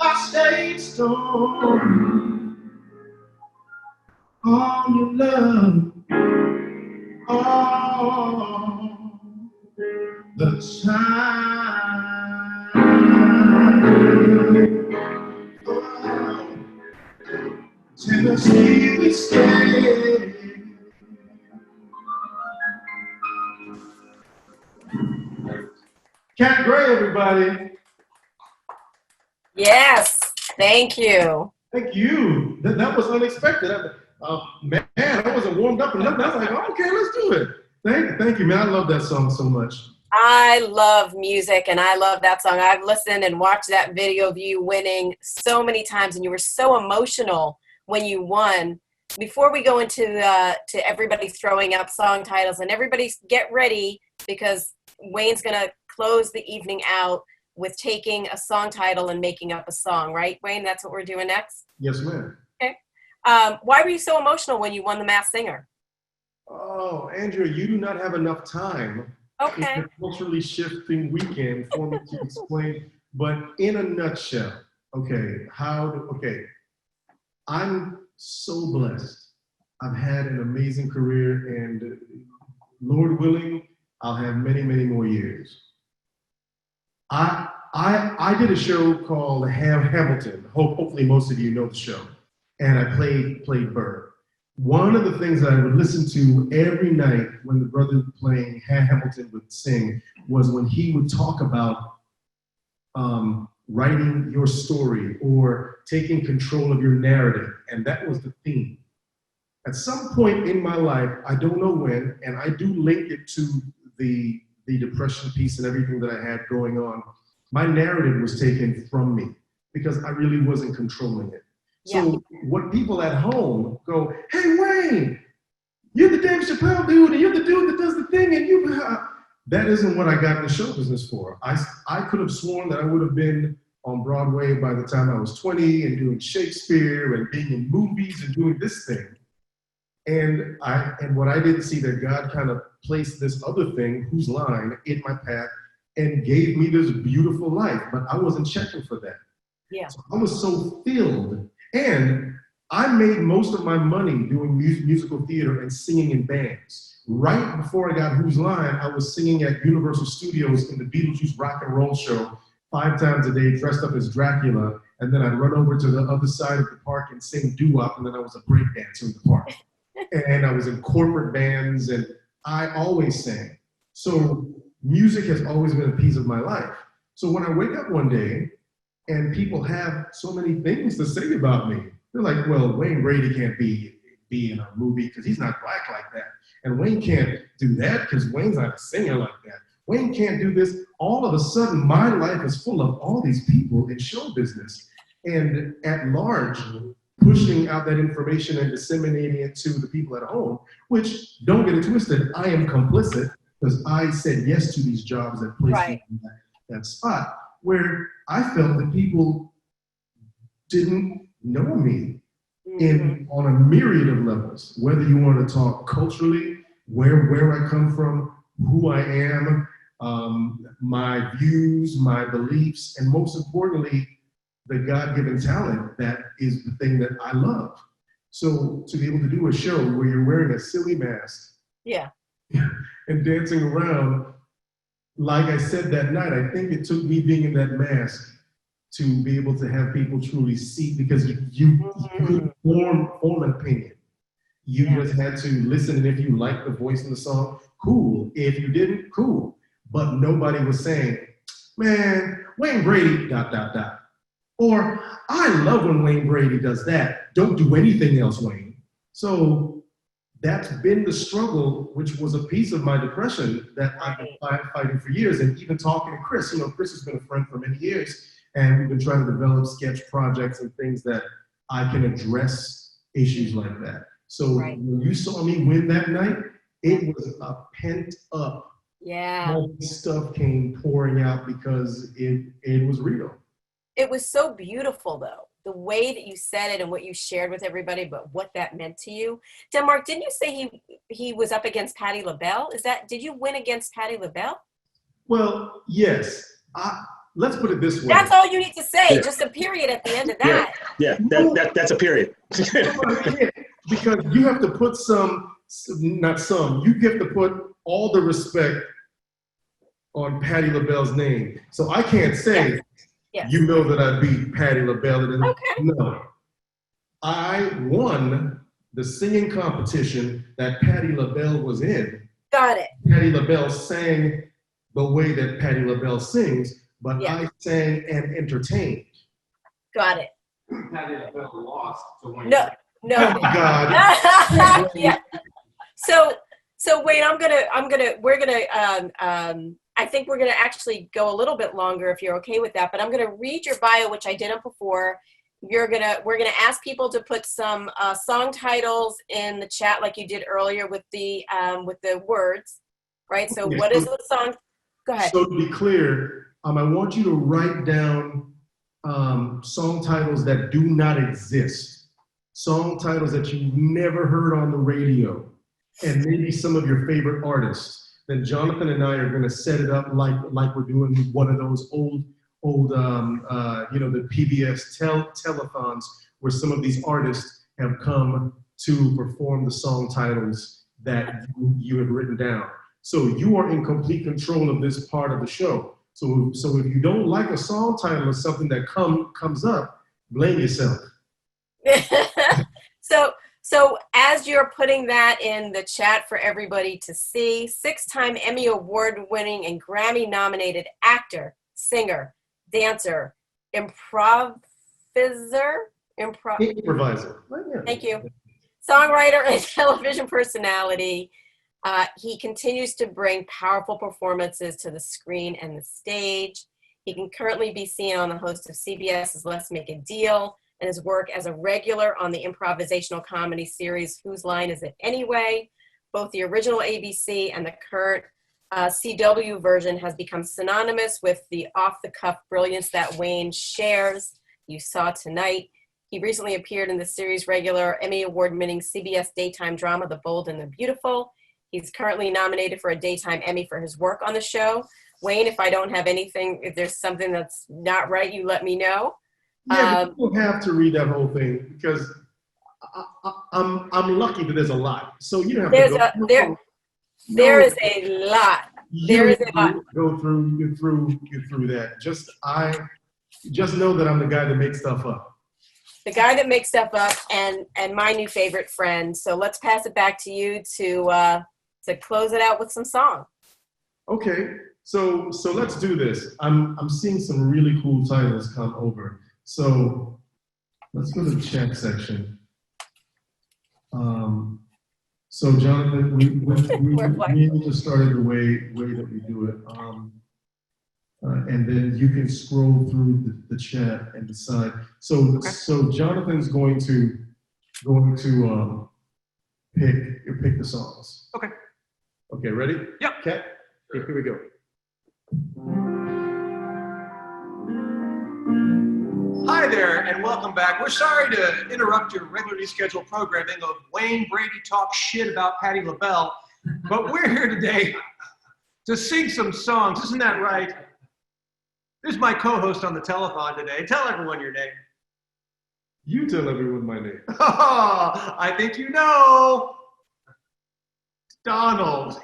I stay strong on your love all the time. Oh, Tennessee, we stay. Cat Gray, everybody. Yes, thank you. Thank you. That was unexpected. Man, I wasn't warmed up enough. I was like, oh, okay, let's do it. Thank you, man. I love that song so much. I love music and I love that song. I've listened and watched that video of you winning so many times, and you were so emotional when you won. Before we go into to everybody throwing up song titles, and everybody get ready because Wayne's going to close the evening out with taking a song title and making up a song, right, Wayne? That's what we're doing next? Yes, ma'am. Okay. Why were you so emotional when you won the Masked Singer? Oh, Andrea, you do not have enough time. Okay. It's a culturally shifting weekend for me to explain, but in a nutshell, okay, I'm so blessed. I've had an amazing career, and Lord willing, I'll have many, many more years. I did a show called Hamilton. Hopefully most of you know the show. And I played Burr. One of the things that I would listen to every night when the brother playing Hamilton would sing was when he would talk about writing your story or taking control of your narrative. And that was the theme. At some point in my life, I don't know when, and I do link it to the depression piece and everything that I had going on, my narrative was taken from me because I really wasn't controlling it. So what people at home go, hey, Wayne, you're the Dave Chappelle dude, and you're the dude that does the thing, and you, that isn't what I got in the show business for. I could have sworn that I would have been on Broadway by the time I was 20 and doing Shakespeare and being in movies and doing this thing. And what I didn't see that God kind of placed this other thing, Whose Line, in my path and gave me this beautiful life, but I wasn't checking for that. Yeah. So I was so filled. And I made most of my money doing musical theater and singing in bands. Right before I got Whose Line, I was singing at Universal Studios in the Beetlejuice Rock and Roll Show 5 times a day, dressed up as Dracula. And then I'd run over to the other side of the park and sing doo-wop, and then I was a breakdancer in the park. And I was in corporate bands, and I always sang. So music has always been a piece of my life. So when I wake up one day, and people have so many things to say about me. They're like, well, Wayne Brady can't be in a movie because he's not black like that. And Wayne can't do that because Wayne's not a singer like that. Wayne can't do this. All of a sudden, my life is full of all these people in show business. And at large, pushing out that information and disseminating it to the people at home, which, don't get it twisted, I am complicit because I said yes to these jobs that placed me in that spot, where I felt that people didn't know me on a myriad of levels, whether you want to talk culturally, where I come from, who I am, my views, my beliefs, and most importantly, the God-given talent that is the thing that I love. So to be able to do a show where you're wearing a silly mask and dancing around, like I said that night, I think it took me being in that mask to be able to have people truly see, because you couldn't form an opinion. You just had to listen, and if you liked the voice in the song, cool. If you didn't, cool. But nobody was saying, man, Wayne Brady, ... Or, I love when Wayne Brady does that. Don't do anything else, Wayne. So that's been the struggle, which was a piece of my depression that I've been fighting for years. And even talking to Chris, Chris has been a friend for many years, and we've been trying to develop sketch projects and things that I can address issues like that. So when you saw me win that night, it was a pent up. All this stuff came pouring out because it was real. It was so beautiful, though, the way that you said it and what you shared with everybody, but what that meant to you. Denmark, didn't you say he was up against Patti LaBelle? Did you win against Patti LaBelle? Well, yes. Let's put it this way. That's all you need to say. Just a period at the end of that. Yeah, that's a period. Because you have to put you have to put all the respect on Patti LaBelle's name. So I can't say, you know that I beat Patti LaBelle. Okay. No. I won the singing competition that Patti LaBelle was in. Got it. Patti LaBelle sang the way that Patti LaBelle sings, but I sang and entertained. Got it. Patti LaBelle lost to Wayne. No. Oh God. Yeah. So Wayne, I think we're gonna actually go a little bit longer if you're okay with that, but I'm gonna read your bio, which I didn't before. We're gonna ask people to put some song titles in the chat like you did earlier with the words, right? So what is the song? Go ahead. So to be clear, I want you to write down song titles that do not exist, song titles that you never heard on the radio, and maybe some of your favorite artists. Then Jonathan and I are going to set it up like we're doing one of those old the PBS telethons where some of these artists have come to perform the song titles that you have written down. So you are in complete control of this part of the show. So if you don't like a song title or something that comes up, blame yourself. So as you're putting that in the chat for everybody to see, 6-time Emmy Award-winning and Grammy-nominated actor, singer, dancer, improviser. Thank you. Songwriter and television personality. He continues to bring powerful performances to the screen and the stage. He can currently be seen on the host of CBS's Let's Make a Deal, and his work as a regular on the improvisational comedy series Whose Line Is It Anyway? Both the original ABC and the current CW version has become synonymous with the off-the-cuff brilliance that Wayne shares. You saw tonight. He recently appeared in the series regular Emmy Award-winning CBS daytime drama The Bold and the Beautiful. He's currently nominated for a daytime Emmy for his work on the show. Wayne, if I don't have anything, if there's something that's not right, you let me know. Yeah, you don't have to read that whole thing because I'm lucky that there's a lot. So you don't have to go. There is a lot. There is a lot. Go through that. Just know that I'm the guy that makes stuff up. The guy that makes stuff up, and my new favorite friend. So let's pass it back to you to close it out with some song. Okay. So let's do this. I'm seeing some really cool titles come over. So let's go to the chat section. So Jonathan, we just started the way that we do it. And then you can scroll through the chat and decide. So Jonathan's going to pick the songs. Okay. Okay, ready? Yep. Okay, here we go. Hi there, and welcome back. We're sorry to interrupt your regularly scheduled programming of Wayne Brady talk shit about Patti LaBelle, but we're here today to sing some songs. Isn't that right? This is my co-host on the telethon today. Tell everyone your name. You tell everyone my name. Oh, I think you know. Donald.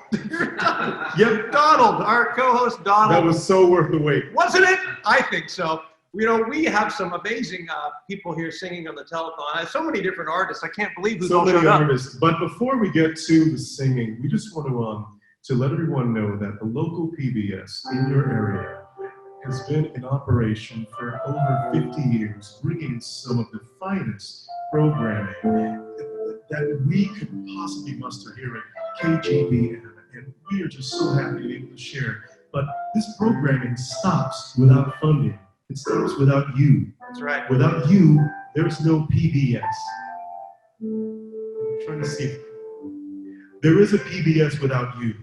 Yep. Donald, our co-host Donald. That was so worth the wait. Wasn't it? I think so. You know, we have some amazing people here singing on the telethon. So many different artists. I can't believe who's So all many showed up. artists. But before we get to the singing, we just want to let everyone know that the local PBS in your area has been in operation for over 50 years, bringing some of the finest programming that we could possibly muster here at KGBM. And we are just so happy to be able to share. But this programming stops without funding. It stops without you. That's right. Without you, there's no PBS. I'm trying to see. There is a PBS without you,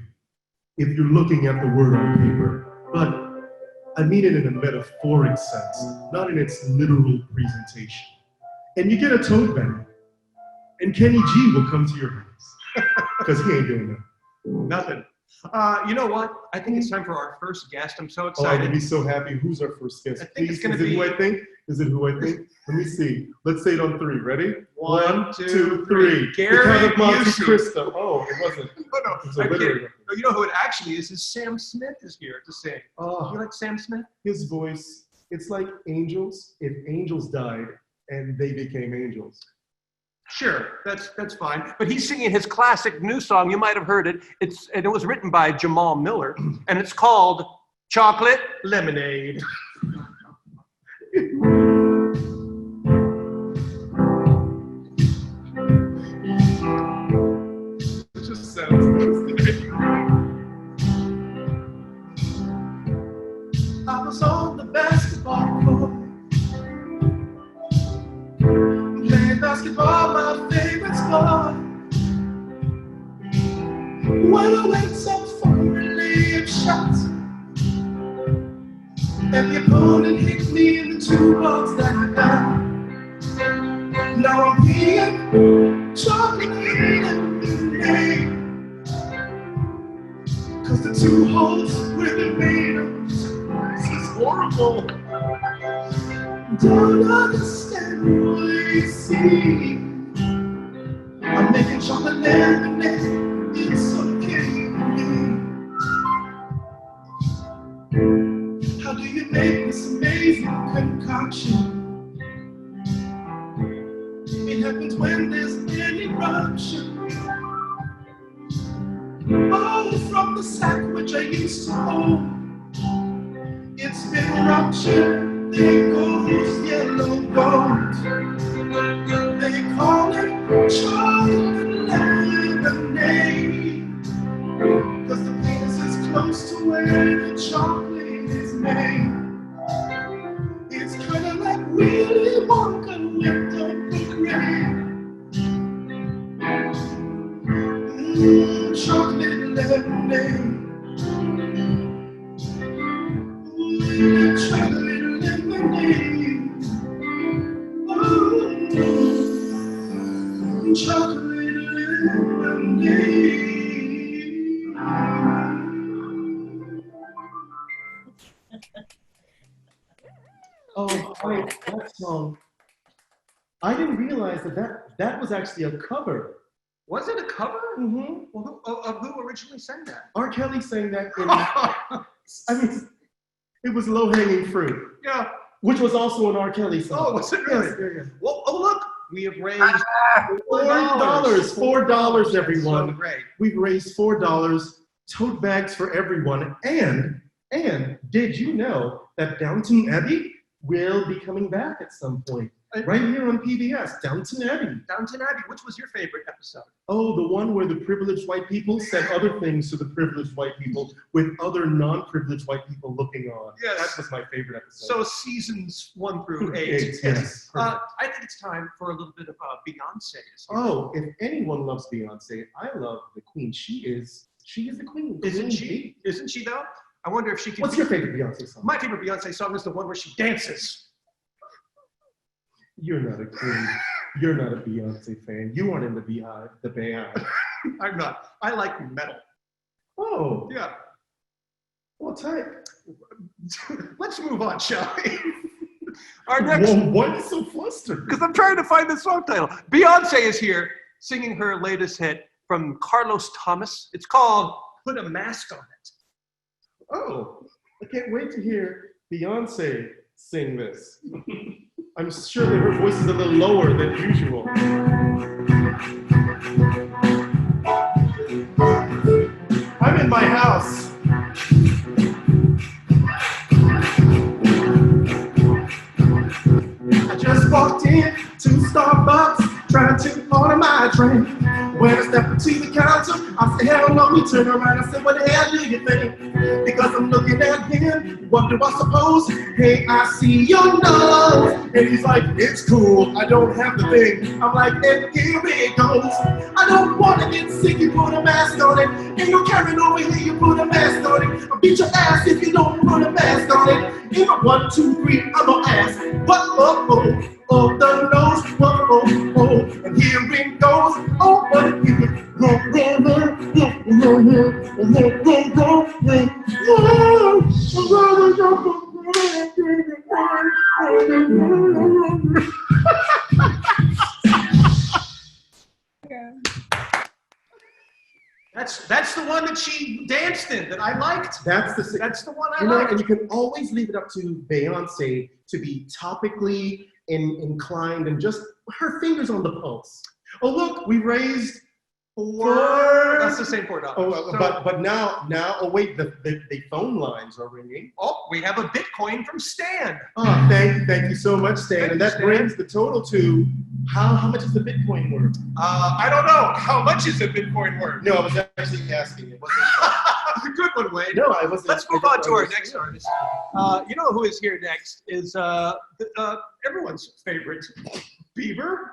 if you're looking at the word on paper. But I mean it in a metaphoric sense, not in its literal presentation. And you get a tote bag, and Kenny G will come to your house, because he ain't doing that. Nothing. You know what? I think it's time for our first guest. I'm so Oh, excited. I'd be so happy. Who's our first guest? I think it's Please, gonna is it be- who I think? Is it who I think? Let me see. Let's say it on three. Ready? One, two, three. Gary Gary Monte Busey. Cristo. Oh, it wasn't. No, It was a I'm literary kidding. reference. No, you know who it actually is Sam Smith is here to sing. Oh, You like Sam Smith? his voice. It's like angels. If angels died and they became angels. Sure, that's fine. But he's singing his classic new song. You might have heard it. It was written by Jamal Miller, and it's called Chocolate Lemonade. It just sounds interesting. I was on the basketball court, playing basketball, my favorite sport. When I went up for a layup shot, and the opponent hit me in the two balls that I got. Now I'm being chocolate lemonade, 'cause the two holes were the made of. This is horrible. Don't understand what you see. I'm making chocolate lemonade. It's okay with me. How do you make this amazing concoction? It happens when there's an eruption. Oh, from the sack which I used to hold, it's been ruptured. There goes yellow gold. They call it chocolate lemonade, 'cause the penis is close to where the chocolate is made. It's kinda like Willy Wonka with the cream. Chocolate lemonade. Chocolate lemonade. Chocolate lemonade. Oh, wait, that song. I didn't realize that was actually a cover. Was it a cover? Mm-hmm. Well, who originally sang that? R. Kelly sang that in, I mean, it was low-hanging fruit, Yeah. which was also an R. Kelly song. Oh, was it really? Yes, yeah. Well, oh look, we have raised $4, $4, everyone. So great. We've raised $4, tote bags for everyone, and did you know that Downton Abbey will be coming back at some point? Right here on PBS, Downton Abbey. Downton Abbey, which was your favorite episode? Oh, the one where the privileged white people said other things to the privileged white people with other non-privileged white people looking on. Yes. That was my favorite episode. So seasons 1 through 8. Eight, yes. I think it's time for a little bit of Beyonce. Oh, if anyone loves Beyonce, I love the queen. She is the queen. Isn't Queen she? bee. Isn't she though? I wonder if she can. What's your favorite Beyonce song? My favorite Beyonce song is the one where she dances. You're not a queen. You're not a Beyonce fan. You aren't in the Beehive, the Beehive. I'm not. I like metal. Oh, Yeah. what type? Let's move on, shall we? Our next. Whoa, why are you so flustered? Because I'm trying to find the song title. Beyonce is here singing her latest hit from Carlos Thomas. It's called "Put a Mask on It." Oh, I can't wait to hear Beyonce sing this. I'm sure that her voice is a little lower than usual. I'm in my house. I just walked in to Starbucks, trying to order my drink. When I stepped up to the counter, I said, hell no, he turned around. I said, what the hell do you think? Because I'm looking at him, what do I suppose? Hey, I see your nose. And he's like, it's cool, I don't have the thing. I'm like, and here it goes. I don't want to get sick, you put a mask on it. And you're carrying over here, you put a mask on it. I'll beat your ass if you don't put a mask on it. If I 1, 2, 3, I'm gonna ask, what, oh, the nose, oh, and here it goes, oh, what That's the one that she danced in that I liked. That's the one I you know, liked. and you can always leave it up to Beyonce to be topically inclined and just her fingers on the pulse. Oh look, we raised $4. That's the same $4. Oh, So- but now, oh wait, the phone lines are ringing. Oh, we have a Bitcoin from Stan. Oh, thank you so much, Stan. And that Stan. brings the total to how much is the Bitcoin worth? I don't know. How much is a Bitcoin worth? No, I was actually asking. It wasn't. Good one, Wade. No, I wasn't. Let's move on to our next artist. You know who is here next is everyone's favorite Bieber,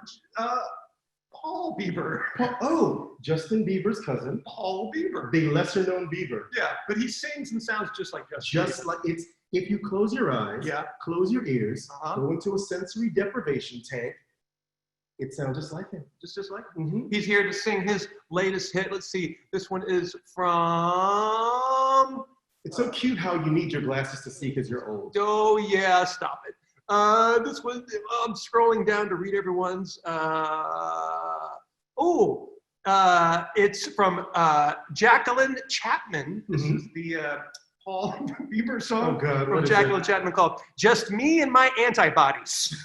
Paul Bieber. Oh, Justin Bieber's cousin, Paul Bieber. the lesser-known Bieber. Yeah, but he sings and sounds just like Justin. Just like it's, if you close your eyes, Yeah. close your ears, Uh-huh. go into a sensory deprivation tank, it sounds just like him. Just like Mm-hmm. he's here to sing his latest hit. Let's see. This one is from. It's so cute how you need your glasses to see because you're old. Oh yeah, stop it. This was. I'm scrolling down to read everyone's. It's from Jacqueline Chapman. This is the Paul Bieber song Oh, God, from what is Jacqueline it? Chapman called "Just Me and My Antibodies."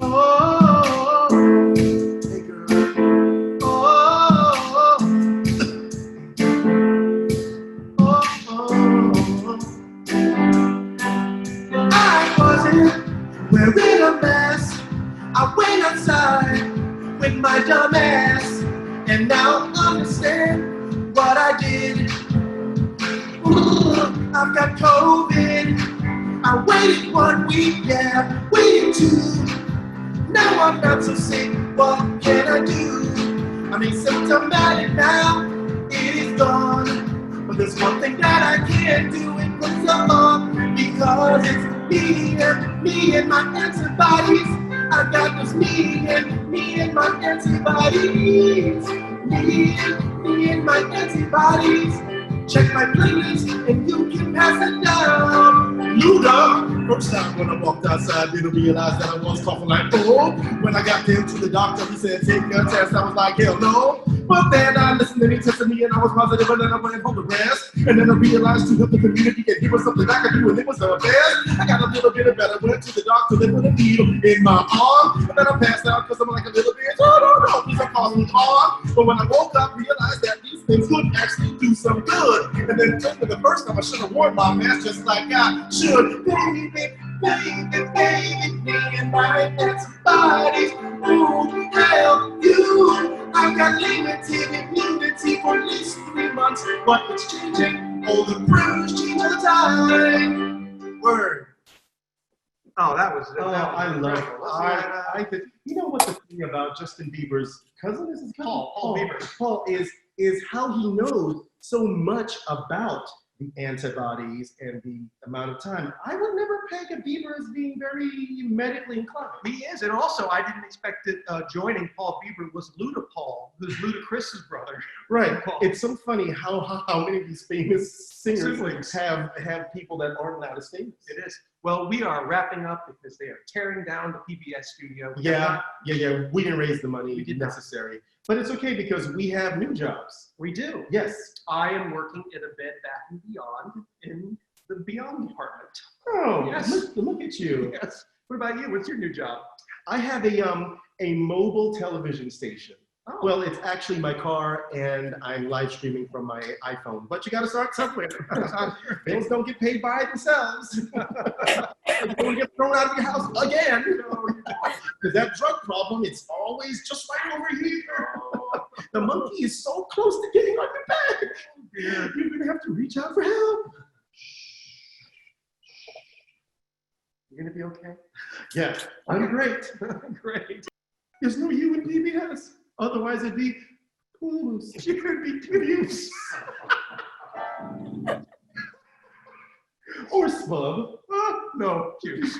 Oh, hey girl. Oh, I wasn't wearing a mask. I went outside with my dumb ass, and now I understand what I did. I've got COVID. I waited 1 week, yeah, waited 2. Now I'm not so sick, what can I do? I'm asymptomatic now, it is gone. But there's one thing that I can't do, it puts up, because it's me and my antibodies. I got this me and my antibodies. Me and my antibodies. Check my playlist and you can pass it down. Luda! First time when I walked outside, didn't realize that I was coughing like, oh. When I got there to the doctor, he said, take your test. I was like, hell no. But then I listened and he tested me and I was positive, and then I went home to rest. And then I realized to help the community and here was something I could do, and it was the best. I got a little bit better, went to the doctor, they put a needle in my arm. And then I passed out because I'm like a little bitch. Oh, no, please don't cause me harm. But when I woke up, realized that these things could actually do some good. And then for the first time, I should have worn my mask just like I should. Baby, me and my antibodies. Ooh, hell, you. I've got limited immunity for at least 3 months, but it's changing. All the crews change all the time. Word. Oh, that was. Oh, I love it. incredible. I could. You know what the thing about Justin Bieber's cousin is? His cousin? Paul Bieber. Paul is how he knows so much about the antibodies and the amount of time. I would never peg a Bieber as being very medically inclined. He is, and also I didn't expect that joining Paul Bieber was Luda Paul, who's Ludacris's brother. Right. Paul. It's so funny how many of these famous singers Siblings. have people that aren't allowed to sing. It is. Well, we are wrapping up because they are tearing down the PBS studio. Yeah. We didn't raise the money We did not. necessary. But it's okay because we have new jobs. We do. Yes. I am working at a Bed Bath & Beyond in the Beyond department. Oh, Yes. look at you. Yes. What about you? What's your new job? I have a mobile television station. Oh. Well, it's actually my car, and I'm live streaming from my iPhone. But you got to start somewhere. Things don't get paid by themselves. You don't get thrown out of your house again. Because that drug problem, it's always just right over here. The monkey is so close to getting on your back. You're going to have to reach out for help. You're going to be okay? Yeah, I'm great. Great. There's no you in PBS. Otherwise, it'd be Poos. You could be Poos. Or Spub. No, Poos.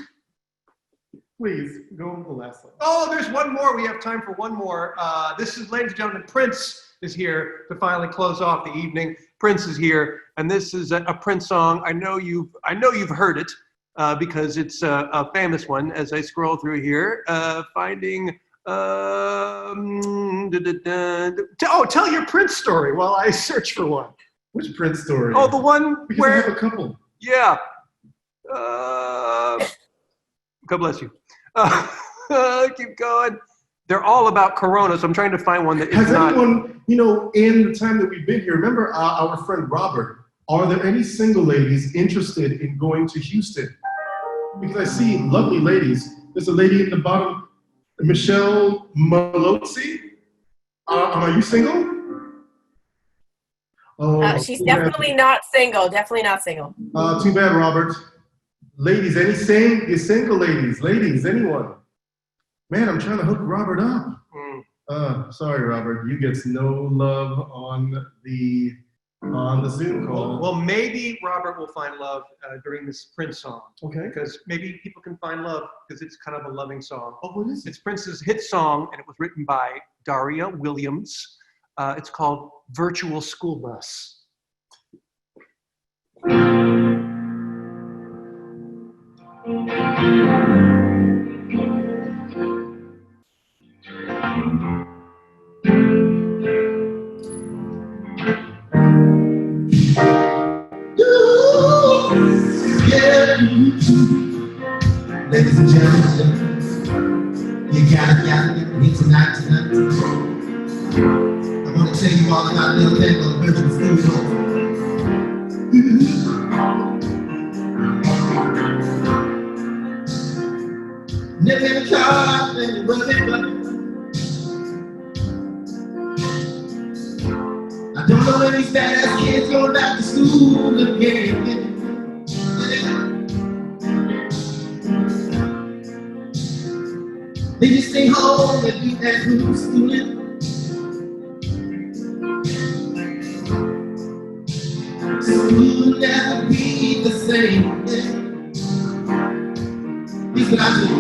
Please, go with the last one. Oh, there's one more. We have time for one more. This is, ladies and gentlemen, Prince is here to finally close off the evening. Prince is here, and this is a Prince song. I know you've heard it because it's a famous one. As I scroll through here, finding. Tell your Prince story while I search for one. Which Prince story? Oh, the one because where I have a couple. Yeah. God bless you. Keep going. They're all about Corona, so I'm trying to find one that is Has not. anyone, in the time that we've been here, remember our friend Robert? Are there any single ladies interested in going to Houston? Because I see lovely ladies. There's a lady in the bottom, Michelle Malozzi. Are you single? Oh, She's definitely not single. Definitely not single. Too bad, Robert. Ladies, any single ladies, anyone? Man, I'm trying to hook Robert up. Sorry, Robert, you get no love on the Zoom call. Well, maybe Robert will find love during this Prince song. Okay. Because maybe people can find love because it's kind of a loving song. Oh, what is it? It's Prince's hit song, and it was written by Daria Williams. It's called Virtual School Bus. Ladies and gentlemen, you gotta get me tonight. I wanna tell you all about a little thing on the virtual school bus. Never in a car, never running, I don't know when these badass kids going back to school again. They just stay home and do that homeschooling. School will never be the same. Here's what I do.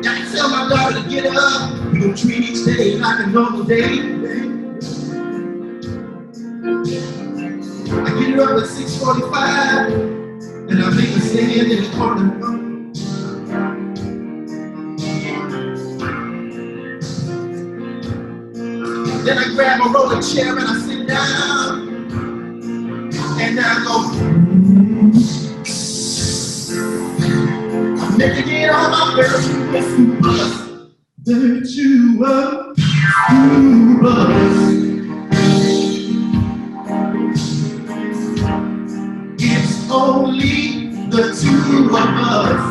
I tell my daughter to get up. We gon' treat each day like a normal day. I get her up at 6:45, and I make her stand in the corner. Then I grab a rolling chair and I sit down, and I go. I'm making it on my virtual school bus. Virtual school bus. It's only the two of us.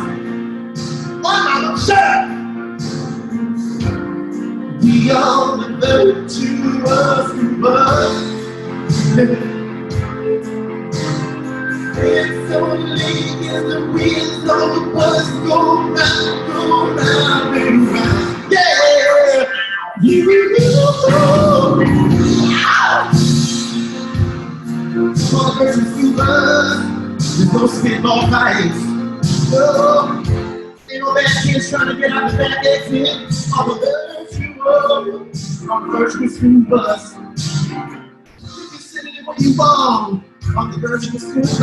One of them, shut up. We on the virtual school bus. It's only in the wheels on the bus go round and round. Yeah, you on the virtual school bus, there's no spitball fights. No, ain't no bad kids trying to get out the back exit. On the virtual school bus. You can sit anywhere you want on the virtual school bus.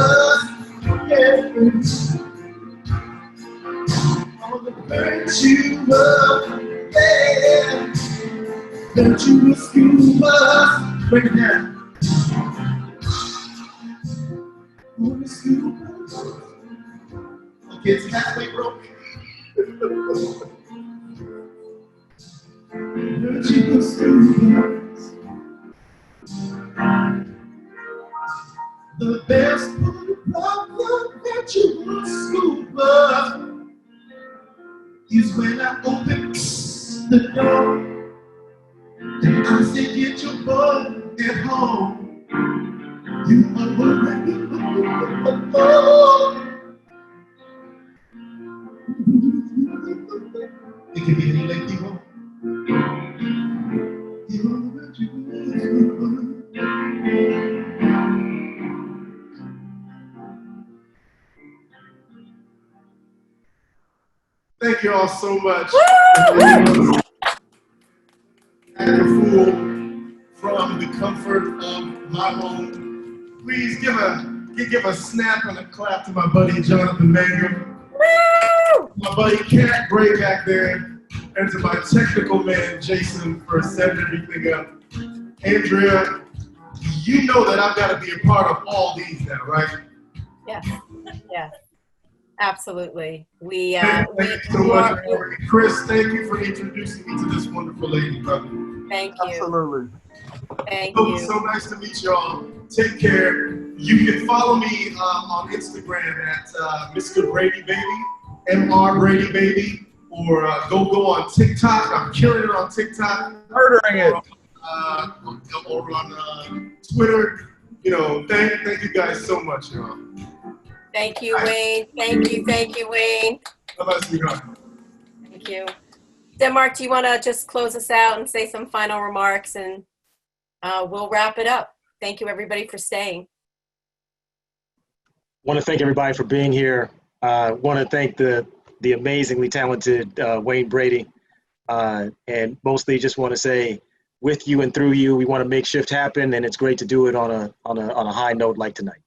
Yeah. On the virtual, yeah. that you were school bus. Break it down. On the school bus. Okay, it's halfway broke. That you were school bus. The best part that you were school bus is when I open the door. And I say, get your boy at home. You already know. It can be any length you want. You know what you want. Thank you all so much. Act a fool from the comfort of my home. Please give a snap and a clap to my buddy Jonathan Mangum. My buddy Cat Gray back there, and to my technical man Jason for setting everything up. Andrea, you know that I've got to be a part of all these now, right? Yes, yes, absolutely. Thank you so much. Chris, thank you for introducing me to this wonderful lady, brother. Thank you. Absolutely. Thank So, you. so nice to meet y'all. Take care. You can follow me on Instagram at Mr. Brady Baby, Mr. Brady Baby, or go on TikTok. I'm killing it on TikTok. Murdering it. Or on Twitter. You know, thank you guys so much, y'all. Thank you, Wayne. Thank you, Wayne. Bye-bye, sweetheart. Thank you. Denmark, do you want to just close us out and say some final remarks, and we'll wrap it up. Thank you, everybody, for staying. Want to thank everybody for being here. Want to thank the amazingly talented Wayne Brady, and mostly just want to say, with you and through you, we want to make shift happen, and it's great to do it on a high note like tonight.